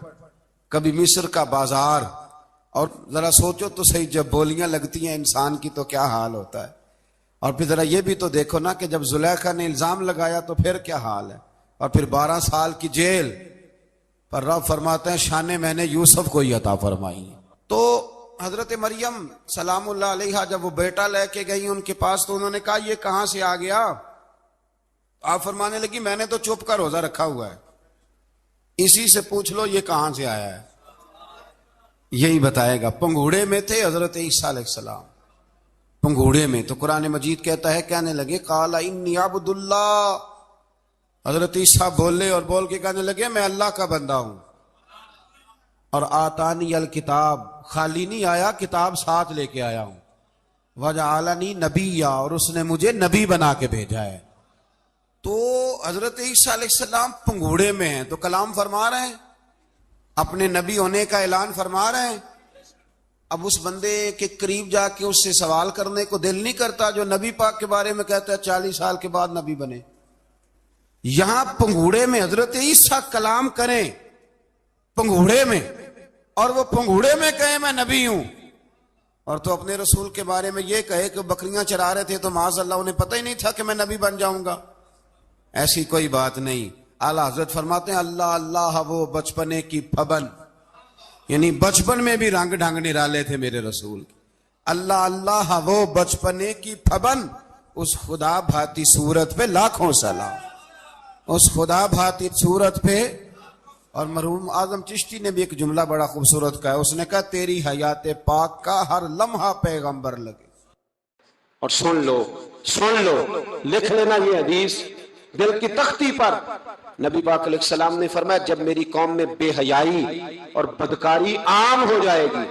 کبھی مصر کا بازار، اور ذرا سوچو تو صحیح، جب بولیاں لگتی ہیں انسان کی تو کیا حال ہوتا ہے۔ اور پھر ذرا یہ بھی تو دیکھو نا کہ جب زلیخا نے الزام لگایا تو پھر کیا حال ہے، اور پھر 12 سال کی جیل، پر رب فرماتے ہیں شانیں میں نے یوسف کو ہی عطا فرمائی۔ تو حضرت مریم سلام اللہ علیہا جب وہ بیٹا لے کے گئی ان کے پاس، تو انہوں نے کہا یہ کہاں سے آ گیا؟ آپ فرمانے لگی میں نے تو چپ کر روزہ رکھا ہوا ہے، اسی سے پوچھ لو یہ کہاں سے آیا ہے، یہی بتائے گا۔ پنگوڑے میں تھے حضرت عیسیٰ علیہ السلام، پنگوڑے میں، تو قرآن مجید کہتا ہے کہنے لگے قال انی عبد اللہ، حضرت عیسیٰ بولے اور بول کے کہنے لگے میں اللہ کا بندہ ہوں، اور آتانی الکتاب، خالی نہیں آیا، کتاب ساتھ لے کے آیا ہوں، وجعلنی نبیا، اور اس نے مجھے نبی بنا کے بھیجا ہے۔ تو حضرت عیسیٰ علیہ السلام پنگوڑے میں ہیں تو کلام فرما رہے ہیں، اپنے نبی ہونے کا اعلان فرما رہے ہیں۔ اب اس بندے کے قریب جا کے اس سے سوال کرنے کو دل نہیں کرتا جو نبی پاک کے بارے میں کہتا ہے 40 سال کے بعد نبی بنے۔ یہاں پنگوڑے میں حضرت عیسیٰ کلام کریں، پنگوڑے میں، اور وہ پنگوڑے میں کہے میں نبی ہوں، اور تو اپنے رسول کے بارے میں یہ کہے کہ بکریاں چرا رہے تھے تو معاذ اللہ انہیں پتہ ہی نہیں تھا کہ میں نبی بن جاؤں گا۔ ایسی کوئی بات نہیں۔ اعلیٰ حضرت فرماتے ہیں اللہ اللہ وہ بچپنے کی پھبن، یعنی بچپن میں بھی رنگ ڈھنگ نرالے تھے میرے رسول۔ اللہ اللہ وہ بچپنے کی پھبن، اس خدا بھاتی صورت پہ لاکھوں سلام، اس خدا بھاتی صورت پہ۔ اور مرحوم اعظم چشتی نے بھی ایک جملہ بڑا خوبصورت کہا، اس نے کہا تیری حیات پاک کا ہر لمحہ پیغمبر لگے۔ اور سن لو لکھ لینا یہ حدیث دل کی تختی پر۔ نبی پاک علیہ السلام نے فرمایا جب میری قوم میں بے حیائی اور بدکاری عام ہو جائے گی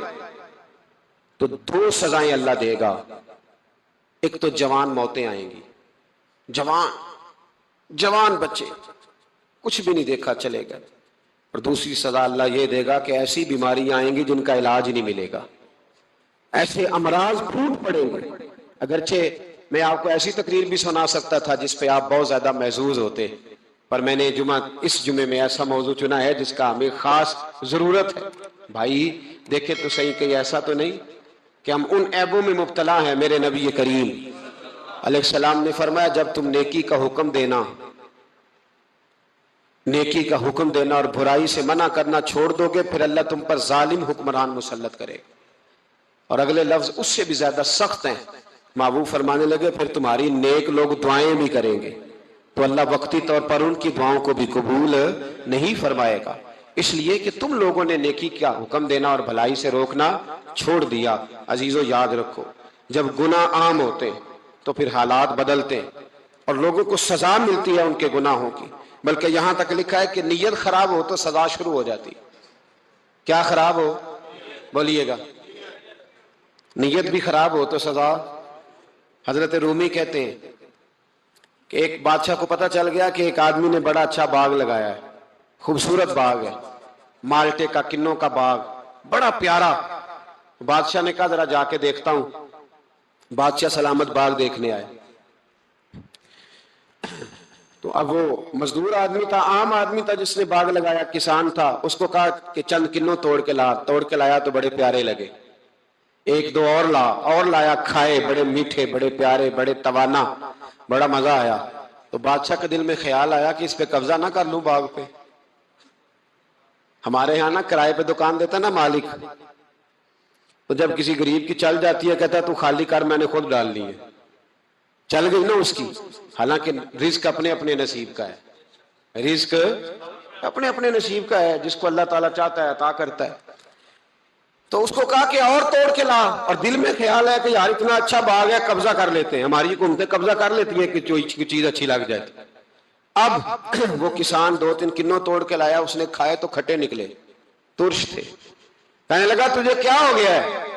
تو 2 سزائیں اللہ دے گا۔ ایک تو جوان موتیں آئیں گی، جوان بچے کچھ بھی نہیں دیکھا چلے گئے، اور دوسری سزا اللہ یہ دے گا کہ ایسی بیماریاں آئیں گی جن کا علاج نہیں ملے گا، ایسے امراض پھوٹ پڑیں گے۔ اگرچہ میں آپ کو ایسی تقریر بھی سنا سکتا تھا جس پہ آپ بہت زیادہ محظوظ ہوتے، پر میں نے اس جمعے میں ایسا موضوع چنا ہے جس کا ہمیں خاص ضرورت ہے۔ بھائی دیکھیں تو صحیح کہ ایسا تو نہیں کہ ہم ان عیبوں میں مبتلا ہیں۔ میرے نبی کریم علیہ السلام نے فرمایا جب تم نیکی کا حکم دینا اور برائی سے منع کرنا چھوڑ دو گے، پھر اللہ تم پر ظالم حکمران مسلط کرے گا۔ اور اگلے لفظ اس سے بھی زیادہ سخت ہیں، محبوب فرمانے لگے پھر تمہاری نیک لوگ دعائیں بھی کریں گے تو اللہ وقتی طور پر ان کی دعاؤں کو بھی قبول نہیں فرمائے گا، اس لیے کہ تم لوگوں نے نیکی کا حکم دینا اور بھلائی سے روکنا چھوڑ دیا۔ عزیزو یاد رکھو، جب گناہ عام ہوتے تو پھر حالات بدلتے اور لوگوں کو سزا ملتی ہے ان کے گناہوں کی، بلکہ یہاں تک لکھا ہے کہ نیت خراب ہو تو سزا شروع ہو جاتی۔ کیا خراب ہو؟ بولیے گا۔ نیت بھی خراب ہو تو سزا۔ حضرت رومی کہتے ہیں کہ ایک بادشاہ کو پتہ چل گیا کہ ایک آدمی نے بڑا اچھا باغ لگایا ہے، خوبصورت باغ ہے، مالٹے کا، کنوں کا باغ، بڑا پیارا۔ بادشاہ نے کہا ذرا جا کے دیکھتا ہوں۔ بادشاہ سلامت باغ دیکھنے آئے تو اب وہ مزدور آدمی تھا، عام آدمی تھا جس نے باغ لگایا، کسان تھا، اس کو کہا کہ چند کنوں توڑ کے لایا تو بڑے پیارے لگے، ایک دو اور لایا، کھائے، بڑے میٹھے، بڑے پیارے، بڑے توانا، بڑا مزہ آیا۔ تو بادشاہ کے دل میں خیال آیا کہ اس پہ قبضہ نہ کر لوں باغ پہ۔ ہمارے یہاں نا کرائے پہ دکان دیتا نا مالک، تو جب کسی غریب کی چل جاتی ہے کہتا ہے تو خالی کر، میں نے خود ڈال لی ہے، چل گئی نا اس کی۔ حالانکہ رزق اپنے اپنے نصیب کا ہے، رزق اپنے اپنے نصیب کا ہے، جس کو اللہ تعالیٰ چاہتا ہے عطا کرتا ہے۔ تو اس کو کہا کہ اور توڑ کے لا، اور دل میں خیال ہے کہ یار اتنا اچھا باغ ہے، قبضہ کر لیتے ہیں، ہماری حکومتیں قبضہ کر لیتی ہیں کہ کوئی چیز اچھی لگ جائے۔ اب وہ کسان دو تین کنوں توڑ کے لایا، اس نے کھائے تو کھٹے نکلے، ترش تھے۔ کہنے لگا تجھے کیا ہو گیا ہے؟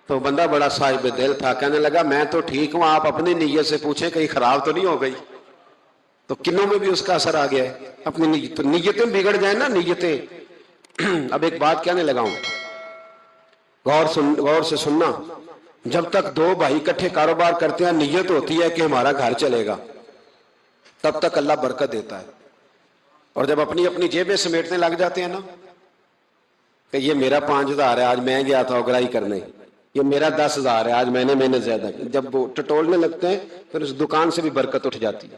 تو بندہ بڑا صاحب دل تھا، کہنے لگا میں تو ٹھیک ہوں، آپ اپنی نیت سے پوچھیں کہیں خراب تو نہیں ہو گئی۔ تو کنوں میں بھی اس کا اثر آ گیا ہے، اپنی نیت، تو نیتیں بگڑ جائیں نا، نیتیں۔ اب ایک بات کہنے لگا ہوں، غور سے سننا، جب تک دو بھائی اکٹھے کاروبار کرتے ہیں نیت ہوتی ہے کہ ہمارا گھر چلے گا، تب تک اللہ برکت دیتا ہے۔ اور جب اپنی اپنی جیبیں سمیٹنے لگ جاتے ہیں نا کہ یہ میرا 5,000 ہے، آج میں گیا تھا اگرائی کرنے، یہ میرا 10,000 ہے، آج میں نے محنت زیادہ کی، جب وہ ٹٹولنے لگتے ہیں پھر اس دکان سے بھی برکت اٹھ جاتی ہے،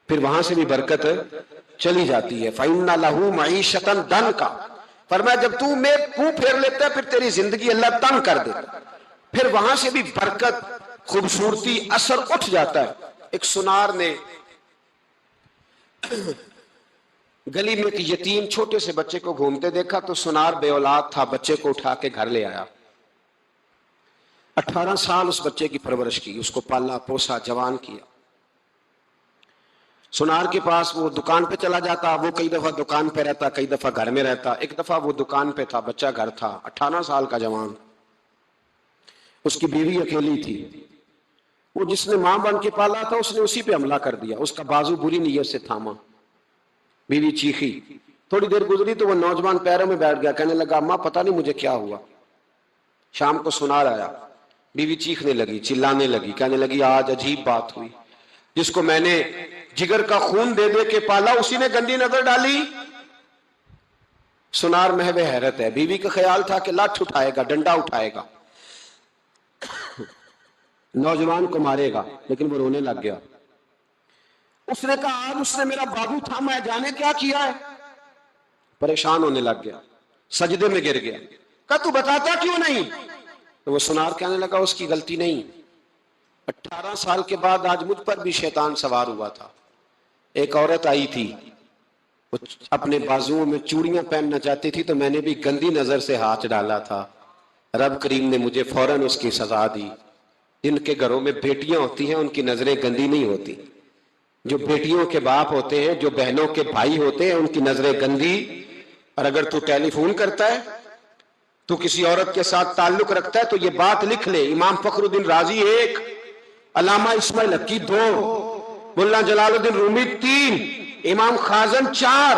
پھر وہاں سے بھی برکت چلی جاتی ہے۔ فَإِنَّ لَهُ مَعِيشَةً ضَنْكَ، فرمایا جب تو میں منہ پھیر لیتا ہے پھر تیری زندگی اللہ تنگ کر دیتا، پھر وہاں سے بھی برکت، خوبصورتی، اثر اٹھ جاتا ہے۔ ایک سنار نے گلی میں ایک یتیم چھوٹے سے بچے کو گھومتے دیکھا تو سنار بے اولاد تھا، بچے کو اٹھا کے گھر لے آیا، 18 سال اس بچے کی پرورش کی، اس کو پالا پوسا، جوان کیا۔ سنار کے پاس وہ دکان پہ چلا جاتا، وہ کئی دفعہ دکان پہ رہتا، کئی دفعہ گھر میں رہتا۔ ایک دفعہ وہ دکان پہ تھا، بچہ گھر تھا، 18 سال کا جوان، اس کی بیوی اکیلی تھی۔ وہ جس نے ماں بن کے پالا تھا اس نے اسی پہ حملہ کر دیا، اس کا بازو بری نیت سے تھاما، بیوی چیخی۔ تھوڑی دیر گزری تو وہ نوجوان پیروں میں بیٹھ گیا، کہنے لگا اماں پتہ نہیں مجھے کیا ہوا۔ شام کو سنار آیا، بیوی چیخنے لگی، چلانے لگی، کہنے لگی آج عجیب بات ہوئی، جس کو میں نے جگر کا خون دے دے کے پالا اسی نے گندی نظر ڈالی۔ سنار محو حیرت ہے، بیوی کا خیال تھا کہ لاٹھ اٹھائے گا، ڈنڈا اٹھائے گا، نوجوان کو مارے گا، لیکن وہ رونے لگ گیا۔ اس نے کہا آج اس نے میرا بازو تھاما ہے، جانے کیا کیا ہے؟ پریشان ہونے لگ گیا، سجدے میں گر گیا، کہا تو بتاتا کیوں نہیں؟ تو وہ سنار کہنے لگا اس کی غلطی نہیں، 18 سال کے بعد آج مجھ پر بھی شیطان سوار ہوا تھا۔ ایک عورت آئی تھی، وہ اپنے بازوؤں میں چوڑیاں پہننا چاہتی تھی تو میں نے بھی گندی نظر سے ہاتھ ڈالا تھا، رب کریم نے مجھے فوراً اس کی سزا دی۔ جن کے گھروں میں بیٹیاں ہوتی ہیں ان کی نظریں گندی نہیں ہوتی، جو بیٹیوں کے باپ ہوتے ہیں، جو بہنوں کے بھائی ہوتے ہیں، ان کی نظریں گندی۔ اور اگر تو ٹیلی فون کرتا ہے، تو کسی عورت کے ساتھ تعلق رکھتا ہے تو یہ بات لکھ لے، امام فخر الدین رازی 1، علامہ اسماعیل حقی 2، مولانا جلال الدین رومی 3، امام خازن 4،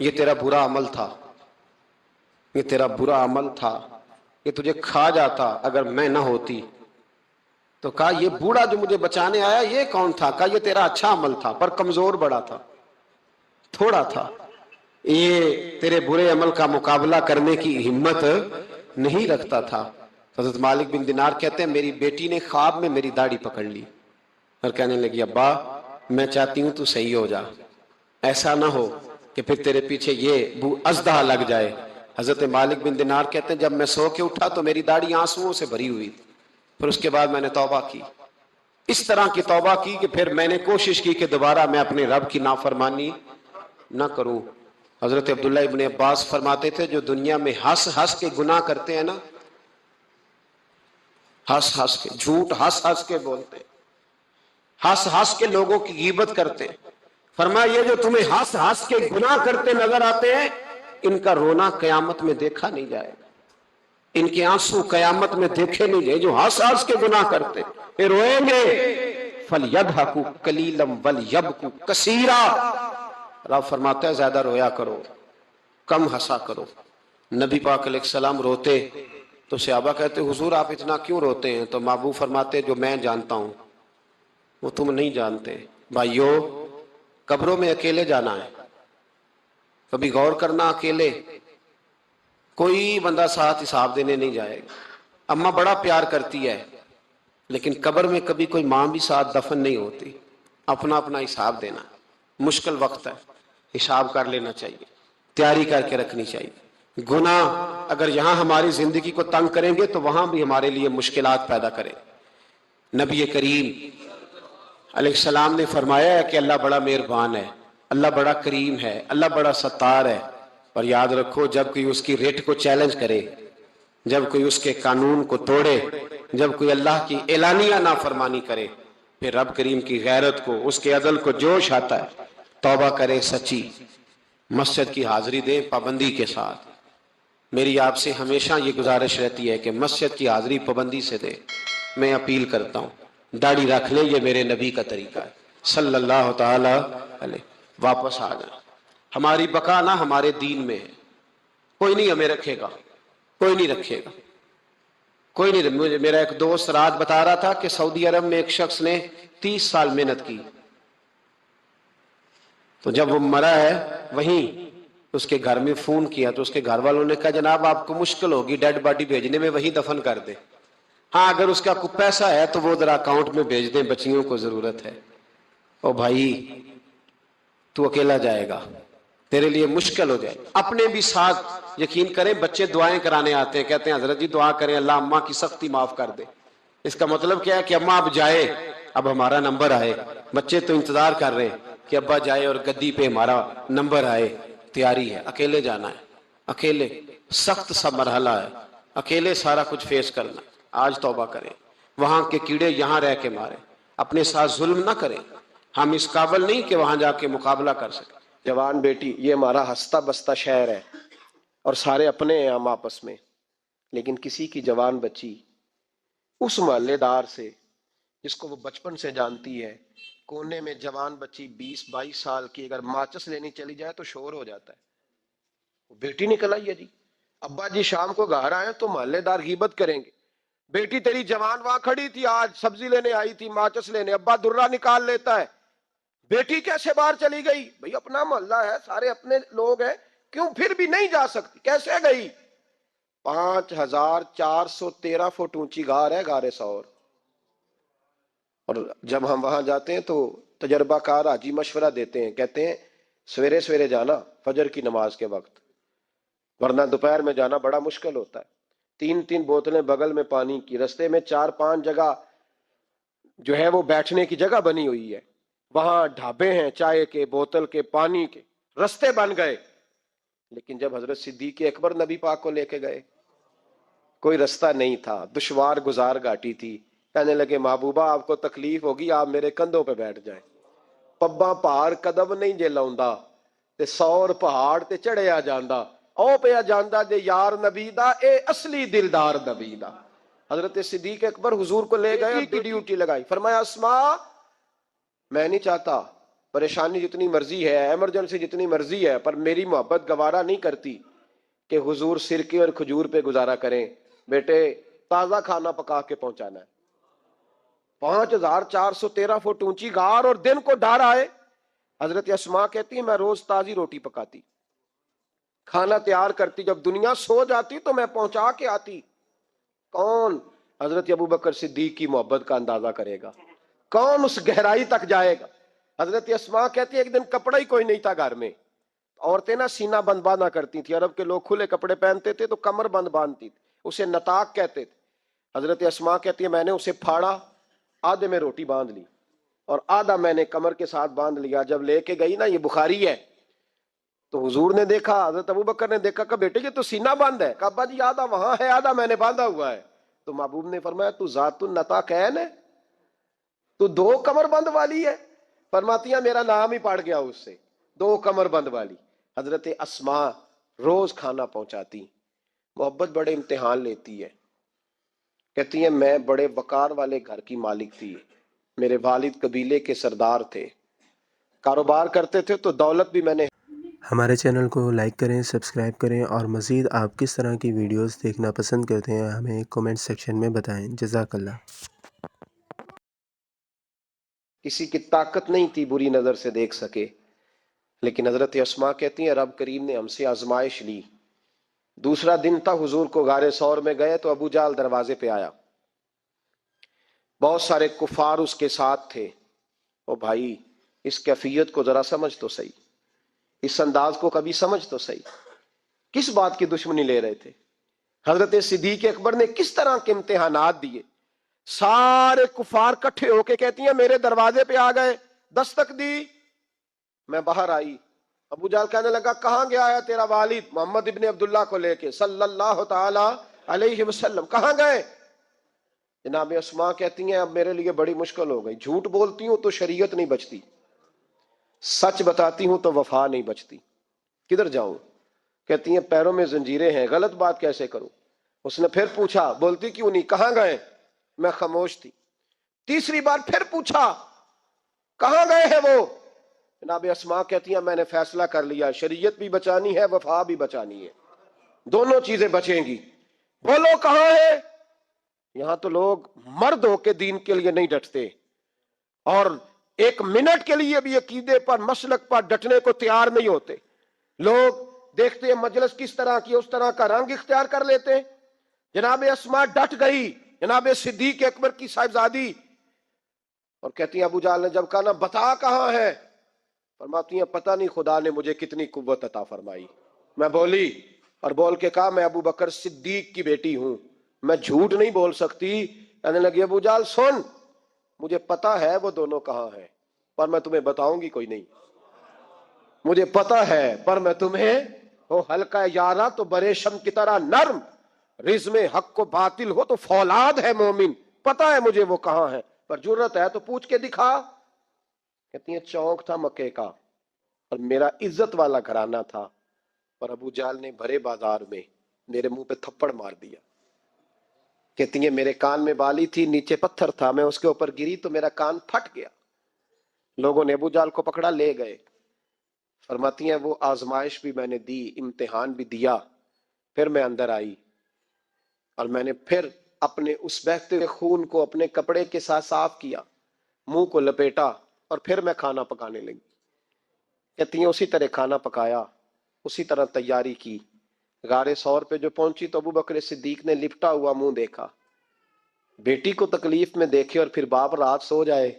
یہ تیرا برا عمل تھا، یہ تیرا برا عمل تھا، یہ تجھے کھا جاتا اگر میں نہ ہوتی۔ تو کہا یہ بوڑھا جو مجھے بچانے آیا یہ کون تھا؟ کہا یہ تیرا اچھا عمل تھا پر کمزور بڑا تھا، تھوڑا تھا، یہ تیرے برے عمل کا مقابلہ کرنے کی ہمت نہیں رکھتا تھا۔ حضرت مالک بن دینار کہتے ہیں میری بیٹی نے خواب میں میری داڑھی پکڑ لی اور کہنے لگی ابا میں چاہتی ہوں تو صحیح ہو جا، ایسا نہ ہو کہ پھر تیرے پیچھے یہ بو ازدہ لگ جائے۔ حضرت مالک بن دینار کہتے ہیں جب میں سو کے اٹھا تو میری داڑھی آنسوؤں سے بھری ہوئی تھی، پھر اس کے بعد میں نے توبہ کی، اس طرح کی توبہ کی کہ پھر میں نے کوشش کی کہ دوبارہ میں اپنے رب کی نافرمانی نہ کروں۔ حضرت عبداللہ ابن عباس فرماتے تھے جو دنیا میں ہنس ہنس کے گناہ کرتے ہیں نا، ہنس ہنس کے جھوٹ ہنس ہنس کے بولتے ہیں، ہنس ہنس کے لوگوں کی غیبت کرتے ہیں، فرمایا یہ جو تمہیں ہنس ہنس کے گناہ کرتے نظر آتے ہیں ان کا رونا قیامت میں دیکھا نہیں جائے گا، ان کے آنسو قیامت میں دیکھے نہیں جائے، جو ہنس ہنس کے گناہ کرتے ہیں یہ روئیں گے۔ فَلْيَضْحَكُوا قَلِيلًا وَلْيَبْكُوا كَثِيرًا، رب فرماتا ہے زیادہ رویا کرو کم ہنسا کرو۔ نبی پاک علیہ السلام روتے تو صحابہ کہتے حضور آپ اتنا کیوں روتے ہیں؟ تو محبوب فرماتے جو میں جانتا ہوں وہ تم نہیں جانتے۔ بھائیو قبروں میں اکیلے جانا ہے، کبھی غور کرنا، اکیلے کوئی بندہ ساتھ حساب دینے نہیں جائے گا۔ اماں بڑا پیار کرتی ہے لیکن قبر میں کبھی کوئی ماں بھی ساتھ دفن نہیں ہوتی، اپنا اپنا حساب دینا، مشکل وقت ہے، حساب کر لینا چاہیے، تیاری کر کے رکھنی چاہیے۔ گناہ اگر یہاں ہماری زندگی کو تنگ کریں گے تو وہاں بھی ہمارے لیے مشکلات پیدا کریں۔ نبی کریم علیہ السلام نے فرمایا ہے کہ اللہ بڑا مہربان ہے، اللہ بڑا کریم ہے، اللہ بڑا ستار ہے، اور یاد رکھو جب کوئی اس کی ریٹ کو چیلنج کرے، جب کوئی اس کے قانون کو توڑے، جب کوئی اللہ کی اعلانیہ نافرمانی کرے، پھر رب کریم کی غیرت کو، اس کے عدل کو جوش آتا ہے، توبہ کرے سچی، مسجد کی حاضری دے پابندی کے ساتھ۔ میری آپ سے ہمیشہ یہ گزارش رہتی ہے کہ مسجد کی حاضری پابندی سے دے۔ میں اپیل کرتا ہوں داڑھی رکھ لیں، یہ میرے نبی کا طریقہ ہے صلی اللہ تعالی علیہ۔ واپس آ جائیں، ہماری بقا نہ ہمارے دین میں ہے، کوئی نہیں ہمیں رکھے گا، کوئی نہیں رکھے گا، کوئی نہیں۔ میرا ایک دوست رات بتا رہا تھا کہ سعودی عرب میں ایک شخص نے 30 سال محنت کی، تو جب وہ مرا ہے وہیں اس کے گھر میں فون کیا تو اس کے گھر والوں نے کہا جناب آپ کو مشکل ہوگی ڈیڈ باڈی بھیجنے میں، وہیں دفن کر دیں، ہاں اگر اس کا کوئی پیسہ ہے تو وہ ذرا اکاؤنٹ میں بھیج دیں، بچیوں کو ضرورت ہے۔ او بھائی تو اکیلا جائے گا، تیرے لیے مشکل ہو جائے۔ اپنے بھی ساتھ یقین کریں، بچے دعائیں کرانے آتے ہیں، کہتے ہیں حضرت جی دعا کریں اللہ اماں کی سختی معاف کر دے۔ اس کا مطلب کیا ہے کہ اماں اب جائے، اب ہمارا نمبر آئے۔ بچے تو انتظار کر رہے ہیں کہ ابا جائے اور گدی پہ ہمارا نمبر آئے۔ تیاری ہے، اکیلے جانا ہے، اکیلے سخت سا مرحلہ ہے، اکیلے سارا کچھ فیس کرنا۔ آج توبہ کریں، وہاں کے کیڑے یہاں رہ کے مارے، اپنے ساتھ ظلم نہ کریں۔ ہم اس قابل نہیں کہ وہاں جا کے مقابلہ کر سکیں۔ جوان بیٹی یہ ہمارا ہستا بستا شہر ہے اور سارے اپنے ہیں ہم آپس میں، لیکن کسی کی جوان بچی اس محلے دار سے جس کو وہ بچپن سے جانتی ہے، کونے میں جوان بچی 20-22 سال کی اگر ماچس لینی چلی جائے تو شور ہو جاتا ہے، بیٹی نکل آئی ہے جی، ابا جی شام کو گھر آئے تو محلے دار غیبت کریں گے، بیٹی تیری جوان وہاں کھڑی تھی آج سبزی لینے آئی تھی ماچس لینے، ابا درا نکال لیتا ہے، بیٹی کیسے باہر چلی گئی؟ بھئی اپنا محلہ ہے، سارے اپنے لوگ ہیں، کیوں پھر بھی نہیں جا سکتی؟ کیسے گئی؟ 5413 فٹ اونچی غار ہے، غار سور، اور جب ہم وہاں جاتے ہیں تو تجربہ کار حاجی مشورہ دیتے ہیں، کہتے ہیں سویرے سویرے جانا فجر کی نماز کے وقت، ورنہ دوپہر میں جانا بڑا مشکل ہوتا ہے۔ 3 بوتلیں بغل میں پانی کی، رستے میں 4-5 جگہ جو ہے وہ بیٹھنے کی جگہ بنی ہوئی ہے، وہاں ڈھابے ہیں، چائے کے، بوتل کے، پانی کے، رستے بن گئے۔ لیکن جب حضرت صدیق اکبر نبی پاک کو لے کے گئے کوئی رستہ نہیں تھا، دشوار گزار گھاٹی تھی، کہنے لگے محبوبہ آپ کو تکلیف ہوگی آپ میرے کندھوں پہ بیٹھ جائیں، پبا پہاڑ قدم نہیں جے لاؤندا تے 100 پہاڑ تے چڑھیا جاندا، او پیا جاندا جے یار نبی دا، اے اصلی دلدار نبی دا۔ حضرت صدیق اکبر حضور کو لے گئے اور ڈیوٹی لگائی، فرمایا اسماء میں نہیں چاہتا پریشانی جتنی مرضی ہے، ایمرجنسی جتنی مرضی ہے، پر میری محبت گوارا نہیں کرتی کہ حضور سرکے اور کھجور پہ گزارا کریں. بیٹے تازہ کھانا پکا کے پہنچانا ہے. 5413 فٹ اونچی غار اور دن کو ڈر آئے. حضرت اسماء کہتی ہے میں روز تازی روٹی پکاتی، کھانا تیار کرتی، جب دنیا سو جاتی تو میں پہنچا کے آتی. کون حضرت ابوبکر صدیق کی محبت کا اندازہ کرے گا؟ کون اس گہرائی تک جائے گا؟ حضرت اسماء کہتی ہے ایک دن کپڑا ہی کوئی نہیں تھا گھر میں. عورتیں نا سینہ بند باندھا کرتی تھی. عرب کے لوگ کھلے کپڑے پہنتے تھے تو کمر بند باندھتی تھی، اسے نطاق کہتے تھے. حضرت اسماء کہتی ہے میں نے اسے پھاڑا، آدھے میں روٹی باندھ لی اور آدھا میں نے کمر کے ساتھ باندھ لیا. جب لے کے گئی نا، یہ بخاری ہے، تو حضور نے دیکھا، حضرت ابوبکر نے دیکھا کہ بیٹے یہ تو سینہ بند ہے. کہا ابا جی آدھا وہاں ہے، آدھا میں نے باندھا ہوا ہے. تو محبوب نے فرمایا تو ذات النطاقین ہے، تو دو کمر بند والی ہے. فرماتی ہیں میرا نام ہی پڑ گیا اس سے، دو کمر بند والی. حضرت اسماء روز کھانا پہنچاتی. محبت بڑے امتحان لیتی ہے. کہتی ہیں میں بڑے وقار والے گھر کی مالک تھی، میرے والد قبیلے کے سردار تھے، کاروبار کرتے تھے تو دولت بھی میں نے. ہمارے چینل کو لائک کریں، سبسکرائب کریں، اور مزید آپ کس طرح کی ویڈیوز دیکھنا پسند کرتے ہیں ہمیں کومنٹ سیکشن میں بتائیں. جزاک اللہ. کسی کی طاقت نہیں تھی بری نظر سے دیکھ سکے، لیکن حضرت اسماء کہتی ہیں رب کریم نے ہم سے آزمائش لی. دوسرا دن تھا، حضور کو غار ثور میں گئے تو ابو جہل دروازے پہ آیا. بہت سارے کفار اس کے ساتھ تھے. او بھائی اس کیفیت کو ذرا سمجھ تو صحیح، اس انداز کو کبھی سمجھ تو صحیح. کس بات کی دشمنی لے رہے تھے؟ حضرت صدیق اکبر نے کس طرح کے امتحانات دیے. سارے کفار کٹھے ہو کے کہتی ہیں میرے دروازے پہ آ گئے، دستک دی، میں باہر آئی. ابو جہل کہنے لگا کہاں گیا ہے تیرا والد محمد ابن عبداللہ کو لے کے صلی اللہ تعالی علیہ وسلم، کہاں گئے؟ جناب اسماء کہتی ہیں اب میرے لیے بڑی مشکل ہو گئی، جھوٹ بولتی ہوں تو شریعت نہیں بچتی، سچ بتاتی ہوں تو وفا نہیں بچتی، کدھر جاؤں؟ کہتی ہیں پیروں میں زنجیریں ہیں، غلط بات کیسے کروں؟ اس نے پھر پوچھا بولتی کیوں نہیں، کہاں گئے؟ میں خاموش تھی. تیسری بار پھر پوچھا کہاں گئے ہیں وہ؟ جناب اسماء کہتی ہیں میں نے فیصلہ کر لیا، شریعت بھی بچانی ہے، وفا بھی بچانی ہے، دونوں چیزیں بچیں گی. بولو کہاں ہے؟ یہاں تو لوگ مرد ہو کے دین کے لیے نہیں ڈٹتے، اور ایک منٹ کے لیے بھی عقیدے پر مسلک پر ڈٹنے کو تیار نہیں ہوتے. لوگ دیکھتے ہیں مجلس کس طرح کی، اس طرح کا رنگ اختیار کر لیتے. جناب اسماء ڈٹ گئی، جناب صدیق اکبر کی صاحبزادی، اور کہتی ہیں ابو جہل نے جب کہا نا بتا کہاں ہے، فرماتی ہیں پتہ نہیں خدا نے مجھے کتنی قوت عطا فرمائی. میں بولی اور بول کے کہا میں ابو بکر صدیق کی بیٹی ہوں، میں جھوٹ نہیں بول سکتی. کہنے لگی ابو جہل سن، مجھے پتا ہے وہ دونوں کہاں ہیں، پر میں تمہیں بتاؤں گی کوئی نہیں. مجھے پتا ہے پر میں تمہیں، وہ ہلکا یارا تو بریشم کی طرح نرم، رزم حق کو باطل ہو تو فولاد ہے مومن. پتا ہے مجھے وہ کہاں ہے، پر جرت ہے تو پوچھ کے دکھا. کہتی ہیں چونک تھا مکے کا اور میرا عزت والا گھرانہ تھا، اور ابو جہل نے بھرے بازار میں میرے منہ پہ تھپڑ مار دیا. کہتی ہیں میرے کان میں بالی تھی، نیچے پتھر تھا، میں اس کے اوپر گری تو میرا کان پھٹ گیا. لوگوں نے ابو جہل کو پکڑا لے گئے. فرماتی ہیں وہ آزمائش بھی میں نے دی، امتحان بھی دیا. پھر میں اندر آئی اور میں نے پھر اپنے اس بہتے ہوئے خون کو اپنے کپڑے کے ساتھ صاف کیا، منہ کو لپیٹا، اور پھر میں کھانا پکانے لگی. کہتی ہیں اسی طرح کھانا پکایا، اسی طرح تیاری کی. غار ثور پہ جو پہنچی تو ابو بکر صدیق نے لپٹا ہوا منہ دیکھا. بیٹی کو تکلیف میں دیکھے اور پھر باپ رات سو جائے،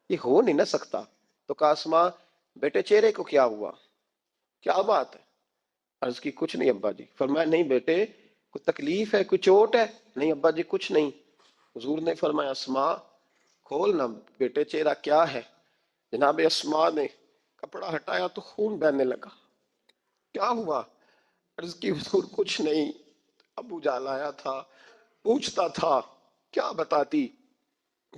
یہ ہو نہیں نہ سکتا. تو کہا اسماء بیٹے چہرے کو کیا ہوا، کیا بات ہے؟ عرض کی کچھ نہیں ابا جی. فرمایا نہیں بیٹے کوئی تکلیف ہے، کوئی چوٹ ہے؟ نہیں ابا جی کچھ نہیں. حضور نے فرمایا اسماء کھول نا بیٹے چہرہ کیا ہے. جناب اسماء نے کپڑا ہٹایا تو خون بہنے لگا. کیا ہوا؟ عرض کی حضور کچھ نہیں، ابو جہل آیا تھا، پوچھتا تھا، کیا بتاتی؟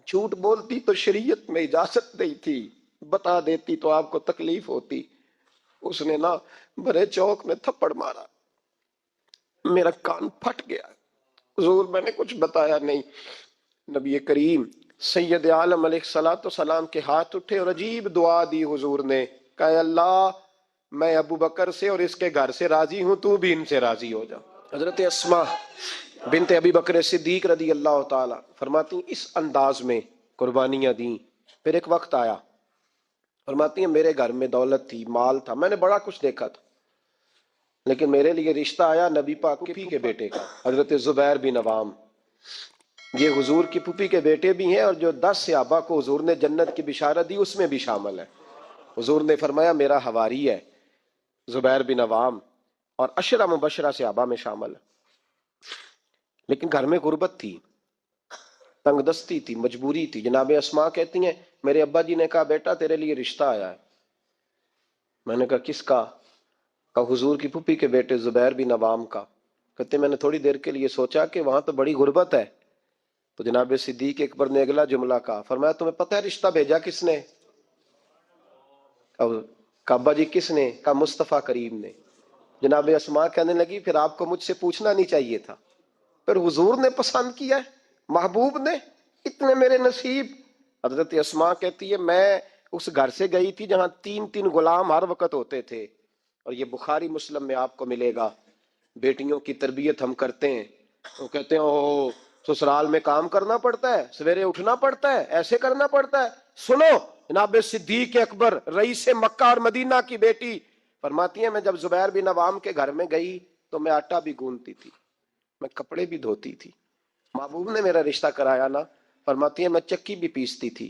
جھوٹ بولتی تو شریعت میں اجازت نہیں تھی، بتا دیتی تو آپ کو تکلیف ہوتی. اس نے نا بڑے چوک میں تھپڑ مارا، میرا کان پھٹ گیا. حضور میں نے کچھ بتایا نہیں. نبی کریم سید عالم علیہ الصلوۃ والسلام کے ہاتھ اٹھے اور عجیب دعا دی حضور نے، کہا اللہ میں ابو بکر سے اور اس کے گھر سے راضی ہوں، تو بھی ان سے راضی ہو جا۔ حضرت اسماء بنت ابی بکر صدیق رضی اللہ تعالی فرماتی ہیں اس انداز میں قربانیاں دیں۔ پھر ایک وقت آیا، فرماتی ہیں میرے گھر میں دولت تھی، مال تھا، میں نے بڑا کچھ دیکھا تھا، لیکن میرے لیے رشتہ آیا نبی پاک کی پھوپھی کے بیٹے کا، حضرت زبیر بن عوام۔ یہ حضور کی پھوپھی کے بیٹے بھی ہیں، اور جو 10 صحابہ کو حضور نے جنت کی بشارت دی اس میں بھی شامل ہے۔ حضور نے فرمایا میرا حواری ہے زبیر بن عوام، اور 10 مبشرہ صحابہ میں شامل ہے۔ لیکن گھر میں غربت تھی، تنگ دستی تھی، مجبوری تھی۔ جناب اسماء کہتی ہیں میرے ابا جی نے کہا بیٹا تیرے لیے رشتہ آیا ہے۔ میں نے کہا کس کا؟ کہا حضور کی پھوپھی کے بیٹے زبیر بن عوام کا۔ کہتے میں نے تھوڑی دیر کے لیے سوچا کہ وہاں تو بڑی غربت ہے، تو جناب صدیق اکبر نے اگلا جملہ کہا، فرمایا تمہیں پتہ ہے رشتہ بھیجا کس نے؟ کہا ابا جی کس نے؟ کہا مصطفیٰ کریم نے۔ جناب اسماء کہنے لگی پھر آپ کو مجھ سے پوچھنا نہیں چاہیے تھا، پھر حضور نے پسند کیا ہے، محبوب نے، اتنے میرے نصیب۔ حضرت اسماء کہتی ہے میں اس گھر سے گئی تھی جہاں 3 غلام ہر وقت ہوتے تھے، اور یہ بخاری مسلم میں آپ کو ملے گا۔ بیٹیوں کی تربیت ہم کرتے ہیں، وہ کہتے ہیں اوہ سسرال میں کام کرنا پڑتا ہے، سویرے اٹھنا پڑتا ہے، ایسے کرنا پڑتا ہے۔ سنو جناب صدیق اکبر رئیس مکہ اور مدینہ کی بیٹی فرماتی ہیں میں جب زبیر بن عوام کے گھر میں گئی تو میں آٹا بھی گوندتی تھی، میں کپڑے بھی دھوتی تھی، محبوب نے میرا رشتہ کرایا نا۔ فرماتی ہیں میں چکی بھی پیستی تھی۔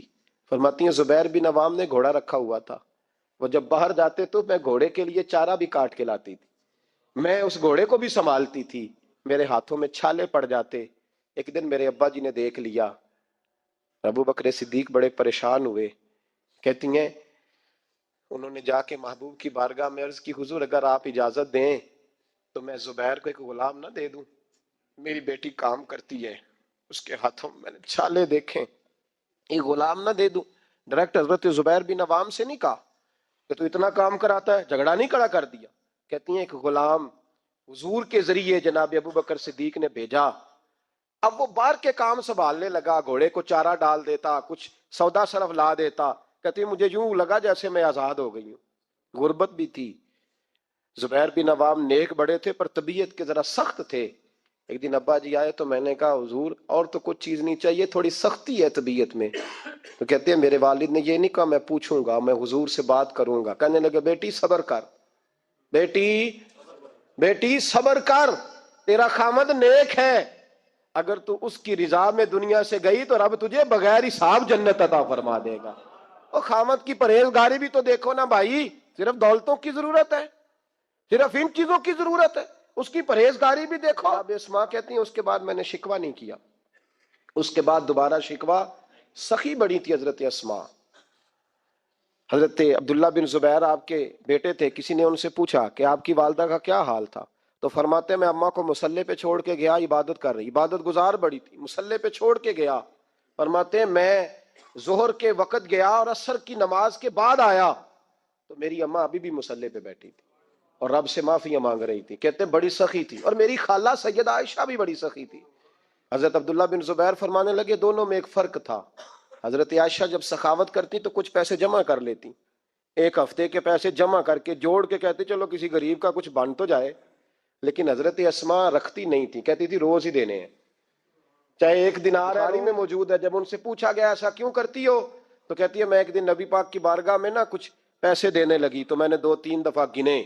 فرماتی ہیں زبیر بن عوام نے گھوڑا رکھا ہوا تھا، وہ جب باہر جاتے تو میں گھوڑے کے لیے چارہ بھی کاٹ کے لاتی تھی، میں اس گھوڑے کو بھی سنبھالتی تھی، میرے ہاتھوں میں چھالے پڑ جاتے۔ ایک دن میرے ابا جی نے دیکھ لیا، ابو بکر صدیق بڑے پریشان ہوئے۔ کہتی ہیں انہوں نے جا کے محبوب کی بارگاہ میں عرض کی حضور اگر آپ اجازت دیں تو میں زبیر کو ایک غلام نہ دے دوں، میری بیٹی کام کرتی ہے، اس کے ہاتھوں میں نے چھالے دیکھیں، ایک غلام نہ دے دوں؟ ڈائریکٹ حضرت زبیر بن عوام سے نہیں کہا کہ تو اتنا کام کراتا ہے، جھگڑا نہیں کھڑا کر دیا۔ کہتی ہیں ایک غلام حضور کے ذریعے جناب ابو بکر صدیق نے بھیجا، اب وہ باہر کے کام سنبھالنے لگا، گھوڑے کو چارہ ڈال دیتا، کچھ سودا صرف لا دیتا۔ کہتی مجھے یوں لگا جیسے میں آزاد ہو گئی ہوں۔ غربت بھی تھی، زبیر بن عوام نیک بڑے تھے پر طبیعت کے ذرا سخت تھے۔ ایک دن ابا جی آئے تو میں نے کہا حضور اور تو کچھ چیز نہیں چاہیے، تھوڑی سختی ہے طبیعت میں۔ تو کہتے ہیں میرے والد نے یہ نہیں کہا میں پوچھوں گا، میں حضور سے بات کروں گا۔ کہنے لگے بیٹی صبر کر، بیٹی صبر کر، تیرا خامد نیک ہے، اگر تو اس کی رضا میں دنیا سے گئی تو رب تجھے بغیر حساب جنت عطا فرما دے گا۔ اور خامد کی پرہیزگاری بھی تو دیکھو نا بھائی، صرف دولتوں کی ضرورت ہے، صرف ان چیزوں کی ضرورت ہے، اس کی پرہیزگاری بھی دیکھو۔ اب اسماء کہتی ہیں اس کے بعد میں نے شکوہ نہیں کیا، اس کے بعد دوبارہ شکوہ، سخی بڑی تھی حضرت اسماء۔ حضرت عبداللہ بن زبیر آپ کے بیٹے تھے، کسی نے ان سے پوچھا کہ آپ کی والدہ کا کیا حال تھا، تو فرماتے میں اماں کو مصلے پہ چھوڑ کے گیا، عبادت کر رہی، عبادت گزار بڑی تھی، مصلے پہ چھوڑ کے گیا۔ فرماتے میں ظہر کے وقت گیا اور عصر کی نماز کے بعد آیا تو میری اماں ابھی بھی مصلے پہ بیٹھی تھی اور رب سے معافیاں مانگ رہی تھی۔ کہتے بڑی سخی تھی، اور میری خالہ سیدہ عائشہ بھی بڑی سخی تھی۔ حضرت عبداللہ بن زبیر فرمانے لگے دونوں میں ایک فرق تھا، حضرت عائشہ جب سخاوت کرتی تو کچھ پیسے جمع کر لیتی، ایک ہفتے کے پیسے جمع کر کے جوڑ کے کہتی چلو کسی غریب کا کچھ بن تو جائے، لیکن حضرت اسماء رکھتی نہیں تھی، کہتی تھی روز ہی دینے ہیں، چاہے ایک دینار بخاری میں موجود ہے۔ جب ان سے پوچھا گیا ایسا کیوں کرتی ہو تو کہتی ہے میں ایک دن نبی پاک کی بارگاہ میں نا کچھ پیسے دینے لگی تو میں نے 2-3 دفعہ گنے،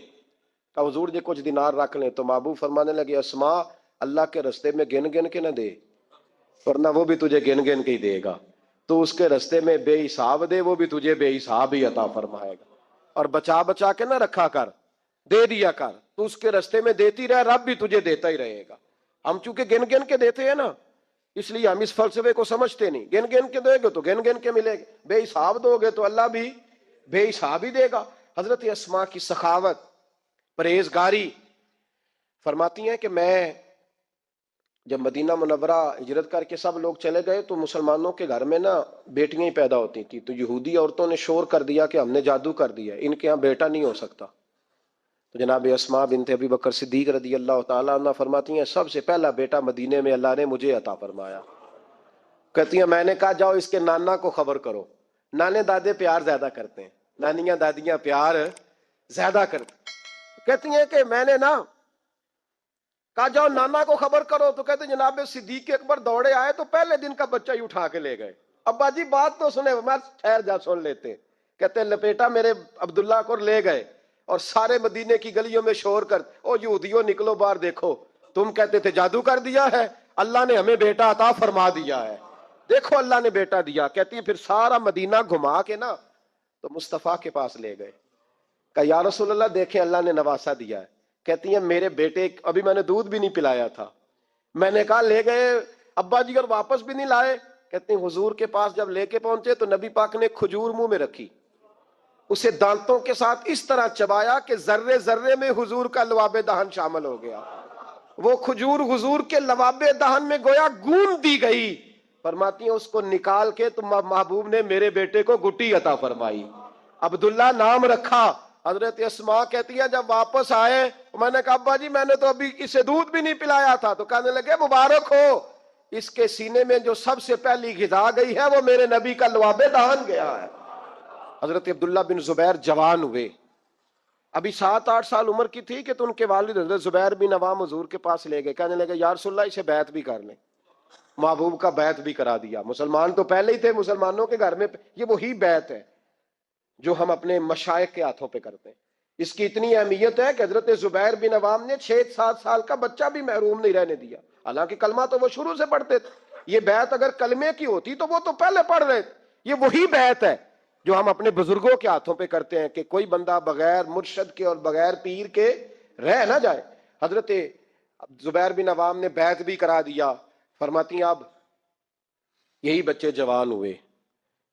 کہ حضور جی کچھ دینار رکھ لیں، تو محبوب فرمانے لگے اسماء اللہ کے رستے میں گن گن کے نہ دے، ورنہ وہ بھی تجھے گن گن کے ہی دے گا، تو اس کے رستے میں بے حساب دے، وہ بھی تجھے بے حساب ہی عطا فرمائے گا، اور بچا بچا کے نہ رکھا کر، دے دیا کر، تو اس کے رستے میں دیتی رہے، رب بھی تجھے دیتا ہی رہے گا۔ ہم چونکہ گن گن کے دیتے ہیں نا، اس لیے ہم اس فلسفے کو سمجھتے نہیں، گن گن کے دے گے تو گن گن کے ملے گا، بے حساب دو گے تو اللہ بھی بے حساب ہی دے گا۔ حضرت اسماء کی سخاوت، پرہیزگاری، فرماتی ہیں کہ میں جب مدینہ منورہ ہجرت کر کے سب لوگ چلے گئے تو مسلمانوں کے گھر میں نا بیٹیاں ہی پیدا ہوتی تھی، تو یہودی عورتوں نے شور کر دیا کہ ہم نے جادو کر دیا، ان کے ہاں بیٹا نہیں ہو سکتا۔ تو جناب اسماء بنت ابی بکر صدیق رضی اللہ تعالیٰ عنہ فرماتی ہیں سب سے پہلا بیٹا مدینے میں اللہ نے مجھے عطا فرمایا، کہتی ہیں میں نے کہا جاؤ اس کے نانا کو خبر کرو. نانے دادے پیار زیادہ کرتے ہیں, نانیاں دادیاں پیار زیادہ کرتے ہیں. کہتی ہیں کہ میں نے نا کہا جاؤ نانا کو خبر کرو, تو کہتے ہیں جناب صدیق اکبر دوڑے آئے تو پہلے دن کا بچہ ہی اٹھا کے لے گئے. ابا جی بات تو سنے, میں ٹھہر جا سن لیتے ہیں. کہتے ہیں لپیٹا میرے عبداللہ کو لے گئے اور سارے مدینے کی گلیوں میں شور کر, او یہودیوں نکلو باہر دیکھو, تم کہتے تھے جادو کر دیا ہے, اللہ نے ہمیں بیٹا عطا فرما دیا ہے, دیکھو اللہ نے بیٹا دیا. کہتی ہیں پھر سارا مدینہ گھما کے نا تو مصطفیٰ کے پاس لے گئے. کہا یا رسول اللہ دیکھیں اللہ نے نواسا دیا ہے. کہتی ہیں میرے بیٹے ابھی میں نے دودھ بھی نہیں پلایا تھا, میں نے کہا لے گئے ابا جی اور واپس بھی نہیں لائے. کہتے ہیں حضور کے پاس جب لے کے پہنچے تو نبی پاک نے کھجور منہ میں رکھی, اسے دانتوں کے ساتھ اس طرح چبایا کہ ذرے ذرے میں حضور کا لواب دہن شامل ہو گیا. وہ کھجور حضور کے لواب دہن میں گویا گون دی گئی. فرماتی ہیں اس کو نکال کے تو محبوب نے میرے بیٹے کو گٹی عطا فرمائی, عبداللہ نام رکھا. حضرت اسماء کہتی ہے جب واپس آئے میں نے کہا ابا جی میں نے تو ابھی اسے دودھ بھی نہیں پلایا تھا. تو کہنے لگے مبارک ہو, اس کے سینے میں جو سب سے پہلی غذا گئی ہے وہ میرے نبی کا لواب دہن گیا ہے. حضرت عبداللہ بن زبیر جوان ہوئے, ابھی 7-8 سال عمر کی تھی کہ تو ان کے والد حضرت زبیر بن عوام حضور کے پاس لے گئے. کہنے لگے یا رسول اللہ اسے بیعت بھی کر لیں. محبوب کا بیعت بھی کرا دیا. مسلمان تو پہلے ہی تھے, مسلمانوں کے گھر میں یہ وہی بیعت ہے جو ہم اپنے مشائخ کے ہاتھوں پہ کرتے ہیں. اس کی اتنی اہمیت ہے کہ حضرت زبیر بن عوام نے 6-7 سال کا بچہ بھی محروم نہیں رہنے دیا, حالانکہ کلمہ تو وہ شروع سے پڑھتے تھے. یہ بیعت اگر کلمے کی ہوتی تو وہ تو پہلے پڑھ رہے تھے. یہ وہی بیعت ہے جو ہم اپنے بزرگوں کے ہاتھوں پہ کرتے ہیں کہ کوئی بندہ بغیر مرشد کے اور بغیر پیر کے رہ نہ جائے. حضرت زبیر بن عوام نے بیعت بھی کرا دیا. فرماتی ہیں اب یہی بچے جوان ہوئے.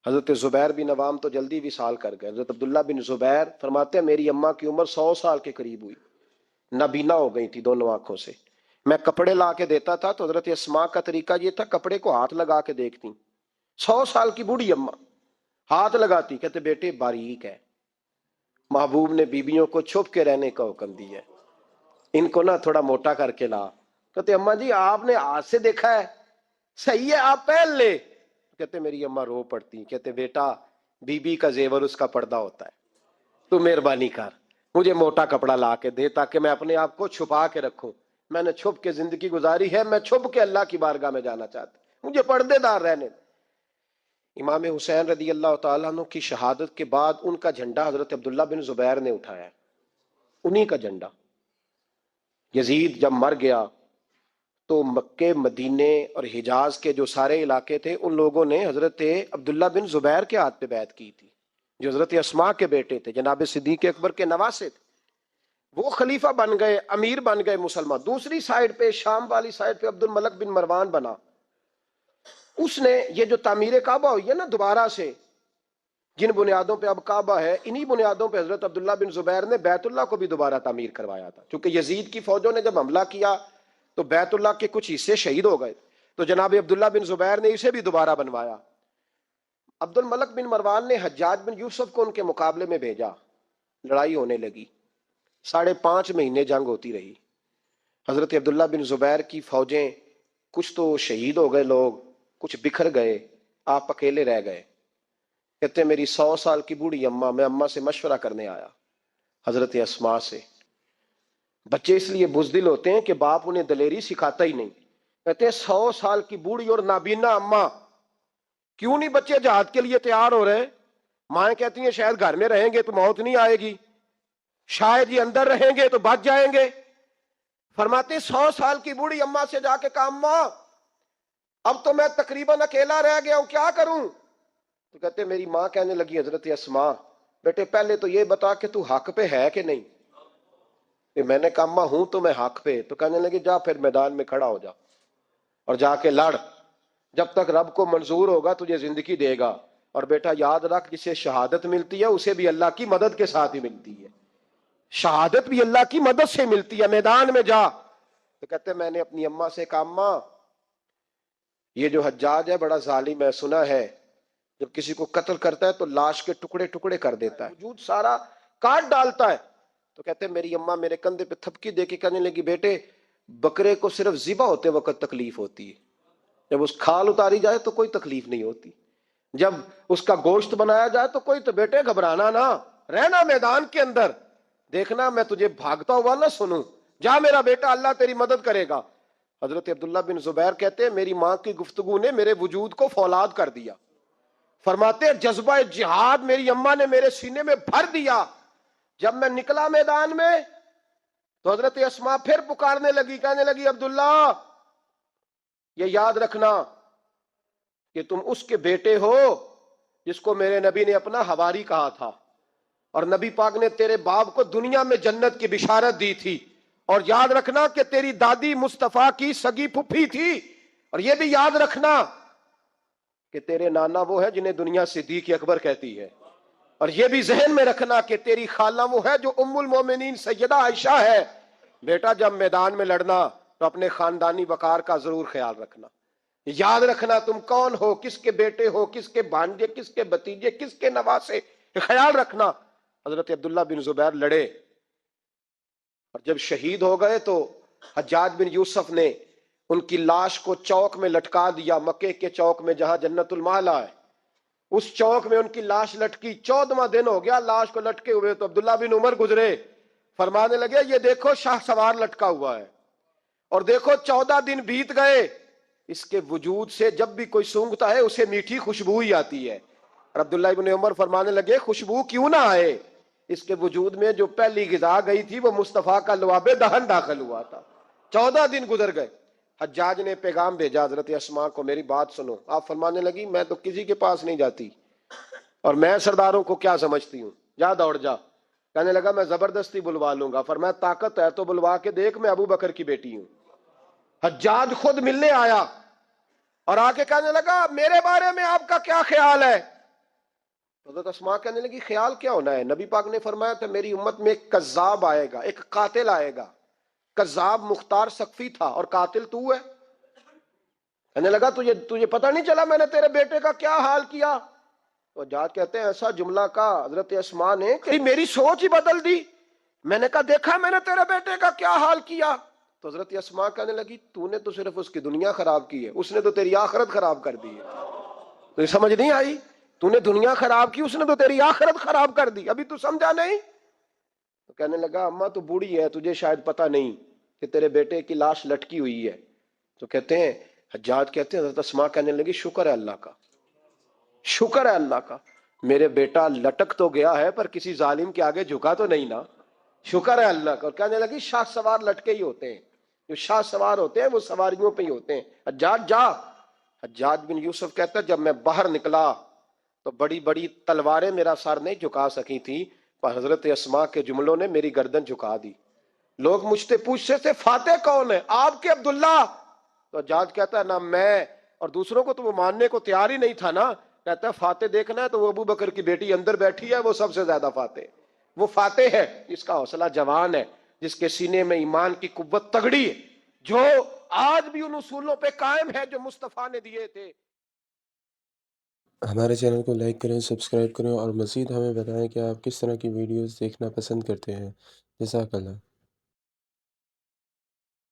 حضرت زبیر بن عوام تو جلدی وصال کر گئے. حضرت عبداللہ بن زبیر فرماتے ہیں میری اماں کی عمر 100 سال کے قریب ہوئی, نابینا ہو گئی تھی دونوں آنکھوں سے. میں کپڑے لا کے دیتا تھا تو حضرت اسماء کا طریقہ یہ تھا کپڑے کو ہاتھ لگا کے دیکھتی. 100 سال کی بوڑھی اماں ہاتھ لگاتی, کہتے بیٹے باریک ہے. محبوب نے بیویوں کو چھپ کے رہنے کا حکم دیا ہے, ان کو نہ تھوڑا موٹا کر کے لا. کہتے اماں جی آپ نے ہاتھ سے دیکھا ہے, صحیح ہے آپ پہن لے. کہتے میری اماں رو پڑتی, کہتے بیٹا بی بی کا زیور اس کا پردہ ہوتا ہے, تو مہربانی کر مجھے موٹا کپڑا لا کے دے تاکہ میں اپنے آپ کو چھپا کے رکھوں. میں نے چھپ کے زندگی گزاری ہے, میں چھپ کے اللہ کی بارگاہ میں جانا چاہتا ہوں, مجھے پردے دار رہنے. امام حسین رضی اللہ تعالیٰ عنہ کی شہادت کے بعد ان کا جھنڈا حضرت عبداللہ بن زبیر نے اٹھایا, انہی کا جھنڈا. یزید جب مر گیا تو مکے مدینے اور حجاز کے جو سارے علاقے تھے ان لوگوں نے حضرت عبداللہ بن زبیر کے ہاتھ پہ بیعت کی تھی, جو حضرت اسماء کے بیٹے تھے, جناب صدیق اکبر کے نواسے تھے. وہ خلیفہ بن گئے, امیر بن گئے مسلمان. دوسری سائڈ پہ شام والی سائڈ پہ عبد الملک بن مروان بنا. اس نے یہ جو تعمیر کعبہ ہوئی ہے نا دوبارہ سے, جن بنیادوں پہ اب کعبہ ہے انہی بنیادوں پہ حضرت عبداللہ بن زبیر نے بیت اللہ کو بھی دوبارہ تعمیر کروایا تھا. چونکہ یزید کی فوجوں نے جب حملہ کیا تو بیت اللہ کے کچھ حصے شہید ہو گئے, تو جناب عبداللہ بن زبیر نے اسے بھی دوبارہ بنوایا. عبد الملک بن مروان نے حجاج بن یوسف کو ان کے مقابلے میں بھیجا, لڑائی ہونے لگی, 5.5 مہینے جنگ ہوتی رہی. حضرت عبداللہ بن زبیر کی فوجیں کچھ تو شہید ہو گئے لوگ, کچھ بکھر گئے, آپ اکیلے رہ گئے. کہتے میری 100 سال کی بوڑھی اماں, میں اماں سے مشورہ کرنے آیا حضرت اسماء سے. بچے اس لیے بزدل ہوتے ہیں کہ باپ انہیں دلیری سکھاتا ہی نہیں. کہتے 100 سال کی بوڑھی اور نابینا اماں, کیوں نہیں بچے جہاد کے لیے تیار ہو رہے؟ مائیں کہتی ہیں شاید گھر میں رہیں گے تو موت نہیں آئے گی, شاید یہ اندر رہیں گے تو بچ جائیں گے. فرماتے 100 سال کی بوڑھی اماں سے جا کے کہا اماں اب تو میں تقریباً اکیلا رہ گیا ہوں, کیا کروں؟ تو کہتے میری ماں کہنے لگی حضرت اسماء بیٹے پہلے تو یہ بتا کہ تو حق پہ ہے کہ نہیں. میں نے کہا اماں ہوں تو میں حق پہ. تو کہنے لگی جا پھر میدان میں کھڑا ہو جا اور جا کے لڑ, جب تک رب کو منظور ہوگا تجھے زندگی دے گا. اور بیٹا یاد رکھ جسے شہادت ملتی ہے اسے بھی اللہ کی مدد کے ساتھ ہی ملتی ہے, شہادت بھی اللہ کی مدد سے ملتی ہے, میدان میں جا. تو کہتے میں نے اپنی اماں سے کہا اماں یہ جو حجاج ہے بڑا ظالم ہے, سنا ہے جب کسی کو قتل کرتا ہے تو لاش کے ٹکڑے ٹکڑے کر دیتا ہے, وجود سارا کاٹ ڈالتا ہے. تو کہتے میری اماں میرے کندھے پہ تھپکی دے کے کہنے لگی بیٹے بکرے کو صرف ذبح ہوتے وقت تکلیف ہوتی ہے, جب اس کھال اتاری جائے تو کوئی تکلیف نہیں ہوتی، جب اس کا گوشت بنایا جائے تو کوئی تو بیٹے گھبرانا نہ، رہنا میدان کے اندر، دیکھنا میں تجھے بھاگتا ہوا نہ سنوں، جا میرا بیٹا اللہ تیری مدد کرے گا۔ حضرت عبداللہ بن زبیر کہتے ہیں میری ماں کی گفتگو نے میرے وجود کو فولاد کر دیا، فرماتے ہیں جذبہ جہاد میری اماں نے میرے سینے میں بھر دیا۔ جب میں نکلا میدان میں تو حضرت اسماء پھر پکارنے لگی، کہنے لگی عبداللہ یہ یاد رکھنا کہ تم اس کے بیٹے ہو جس کو میرے نبی نے اپنا حواری کہا تھا، اور نبی پاک نے تیرے باپ کو دنیا میں جنت کی بشارت دی تھی، اور یاد رکھنا کہ تیری دادی مصطفیٰ کی سگی پھپھی تھی، اور یہ بھی یاد رکھنا کہ تیرے نانا وہ ہے جنہیں دنیا صدیق اکبر کہتی ہے، اور یہ بھی ذہن میں رکھنا کہ تیری خالہ وہ ہے جو ام المومنین سیدہ عائشہ ہے۔ بیٹا جب میدان میں لڑنا تو اپنے خاندانی وقار کا ضرور خیال رکھنا، یاد رکھنا تم کون ہو، کس کے بیٹے ہو، کس کے بھانجے، کس کے بھتیجے، کس کے نواسے، خیال رکھنا۔ حضرت عبداللہ بن زبیر لڑے اور جب شہید ہو گئے تو حجاج بن یوسف نے ان کی لاش کو چوک میں لٹکا دیا، مکے کے چوک میں جہاں جنت المعلا ہے، اس چوک میں ان کی لاش لٹکی۔ 14واں دن ہو گیا لاش کو لٹکے ہوئے، تو عبداللہ بن عمر گزرے، فرمانے لگے یہ دیکھو شاہ سوار لٹکا ہوا ہے، اور دیکھو 14 دن بیت گئے، اس کے وجود سے جب بھی کوئی سونگتا ہے اسے میٹھی خوشبو ہی آتی ہے۔ اور عبداللہ بن عمر فرمانے لگے خوشبو کیوں نہ آئے، اس کے وجود میں جو پہلی غذا گئی تھی وہ مصطفیٰ کا لعاب دہن داخل ہوا تھا۔ 14 دن گزر گئے، حجاج نے پیغام بھیجا حضرت اسماء کو میری بات سنو۔ آپ فرمانے لگی میں تو کسی کے پاس نہیں جاتی، اور میں سرداروں کو کیا سمجھتی ہوں، جا دوڑ جا۔ کہنے لگا میں زبردستی بلوا لوں گا، فرمایا طاقت ہے تو بلوا کے دیکھ، میں ابو بکر کی بیٹی ہوں۔ حجاج خود ملنے آیا اور آ کے کہنے لگا میرے بارے میں آپ کا کیا خیال ہے؟ حضرت اسماء کہنے لگی خیال کیا ہونا ہے، نبی پاک نے فرمایا تھا میری امت میں ایک کذاب آئے گا، ایک قاتل آئے گا۔ کذاب مختار سقفی تھا اور قاتل تو ہے۔ کہنے لگا تجھے پتہ نہیں چلا میں نے تیرے بیٹے کا کیا حال کیا؟ تو حجاج کہتے ہیں ایسا جملہ کہا حضرت اسماء نے کہ میری سوچ ہی بدل دی، میں نے کہا دیکھا میں نے تیرے بیٹے کا کیا حال کیا؟ تو حضرت اسماء کہنے لگی تو نے تو صرف اس کی دنیا خراب کی ہے، اس نے تو تیری آخرت خراب کر دی ہے۔ تو سمجھ نہیں آئی، تو نے دنیا خراب کی، اس نے تو تیری آخرت خراب کر دی، ابھی تو سمجھا نہیں؟ تو کہنے لگا اماں تو بوڑھی ہے، تجھے شاید پتہ نہیں کہ تیرے بیٹے کی لاش لٹکی ہوئی ہے۔ تو کہتے ہیں حجاج کہتے ہیں حضرت اسماء کہنے لگی شکر ہے اللہ کا، شکر ہے اللہ کا، میرے بیٹا لٹک تو گیا ہے پر کسی ظالم کے آگے جھکا تو نہیں نا، شکر ہے اللہ کا۔ اور کہنے لگی شاہ سوار لٹکے ہی ہوتے ہیں، جو شاہ سوار ہوتے ہیں وہ سواریوں پہ ہی ہوتے ہیں، حجاج جا۔ حجاج بن یوسف کہتا ہے جب میں باہر نکلا تو بڑی بڑی تلواریں میرا سر نہیں جھکا سکی تھی، پر حضرت اسماء کے جملوں نے میری گردن جھکا دی۔ لوگ مجھ سے پوچھتے تھے فاتح کون ہے، آپ کے عبداللہ؟ تو حجاج کہتا ہے نہ میں اور دوسروں کو تو وہ ماننے کو تیار ہی نہیں تھا نا، کہتا ہے فاتح دیکھنا ہے تو وہ ابو بکر کی بیٹی اندر بیٹھی ہے، وہ سب سے زیادہ فاتح، وہ فاتح ہے جس کا حوصلہ جوان ہے، جس کے سینے میں ایمان کی قوت تگڑی ہے، جو آج بھی ان اصولوں پہ قائم ہے جو مصطفیٰ نے دیے تھے۔ ہمارے چینل کو لائک کریں، سبسکرائب کریں اور مزید ہمیں بتائیں کہ آپ کس طرح کی ویڈیوز دیکھنا پسند کرتے ہیں۔ جزاک اللہ۔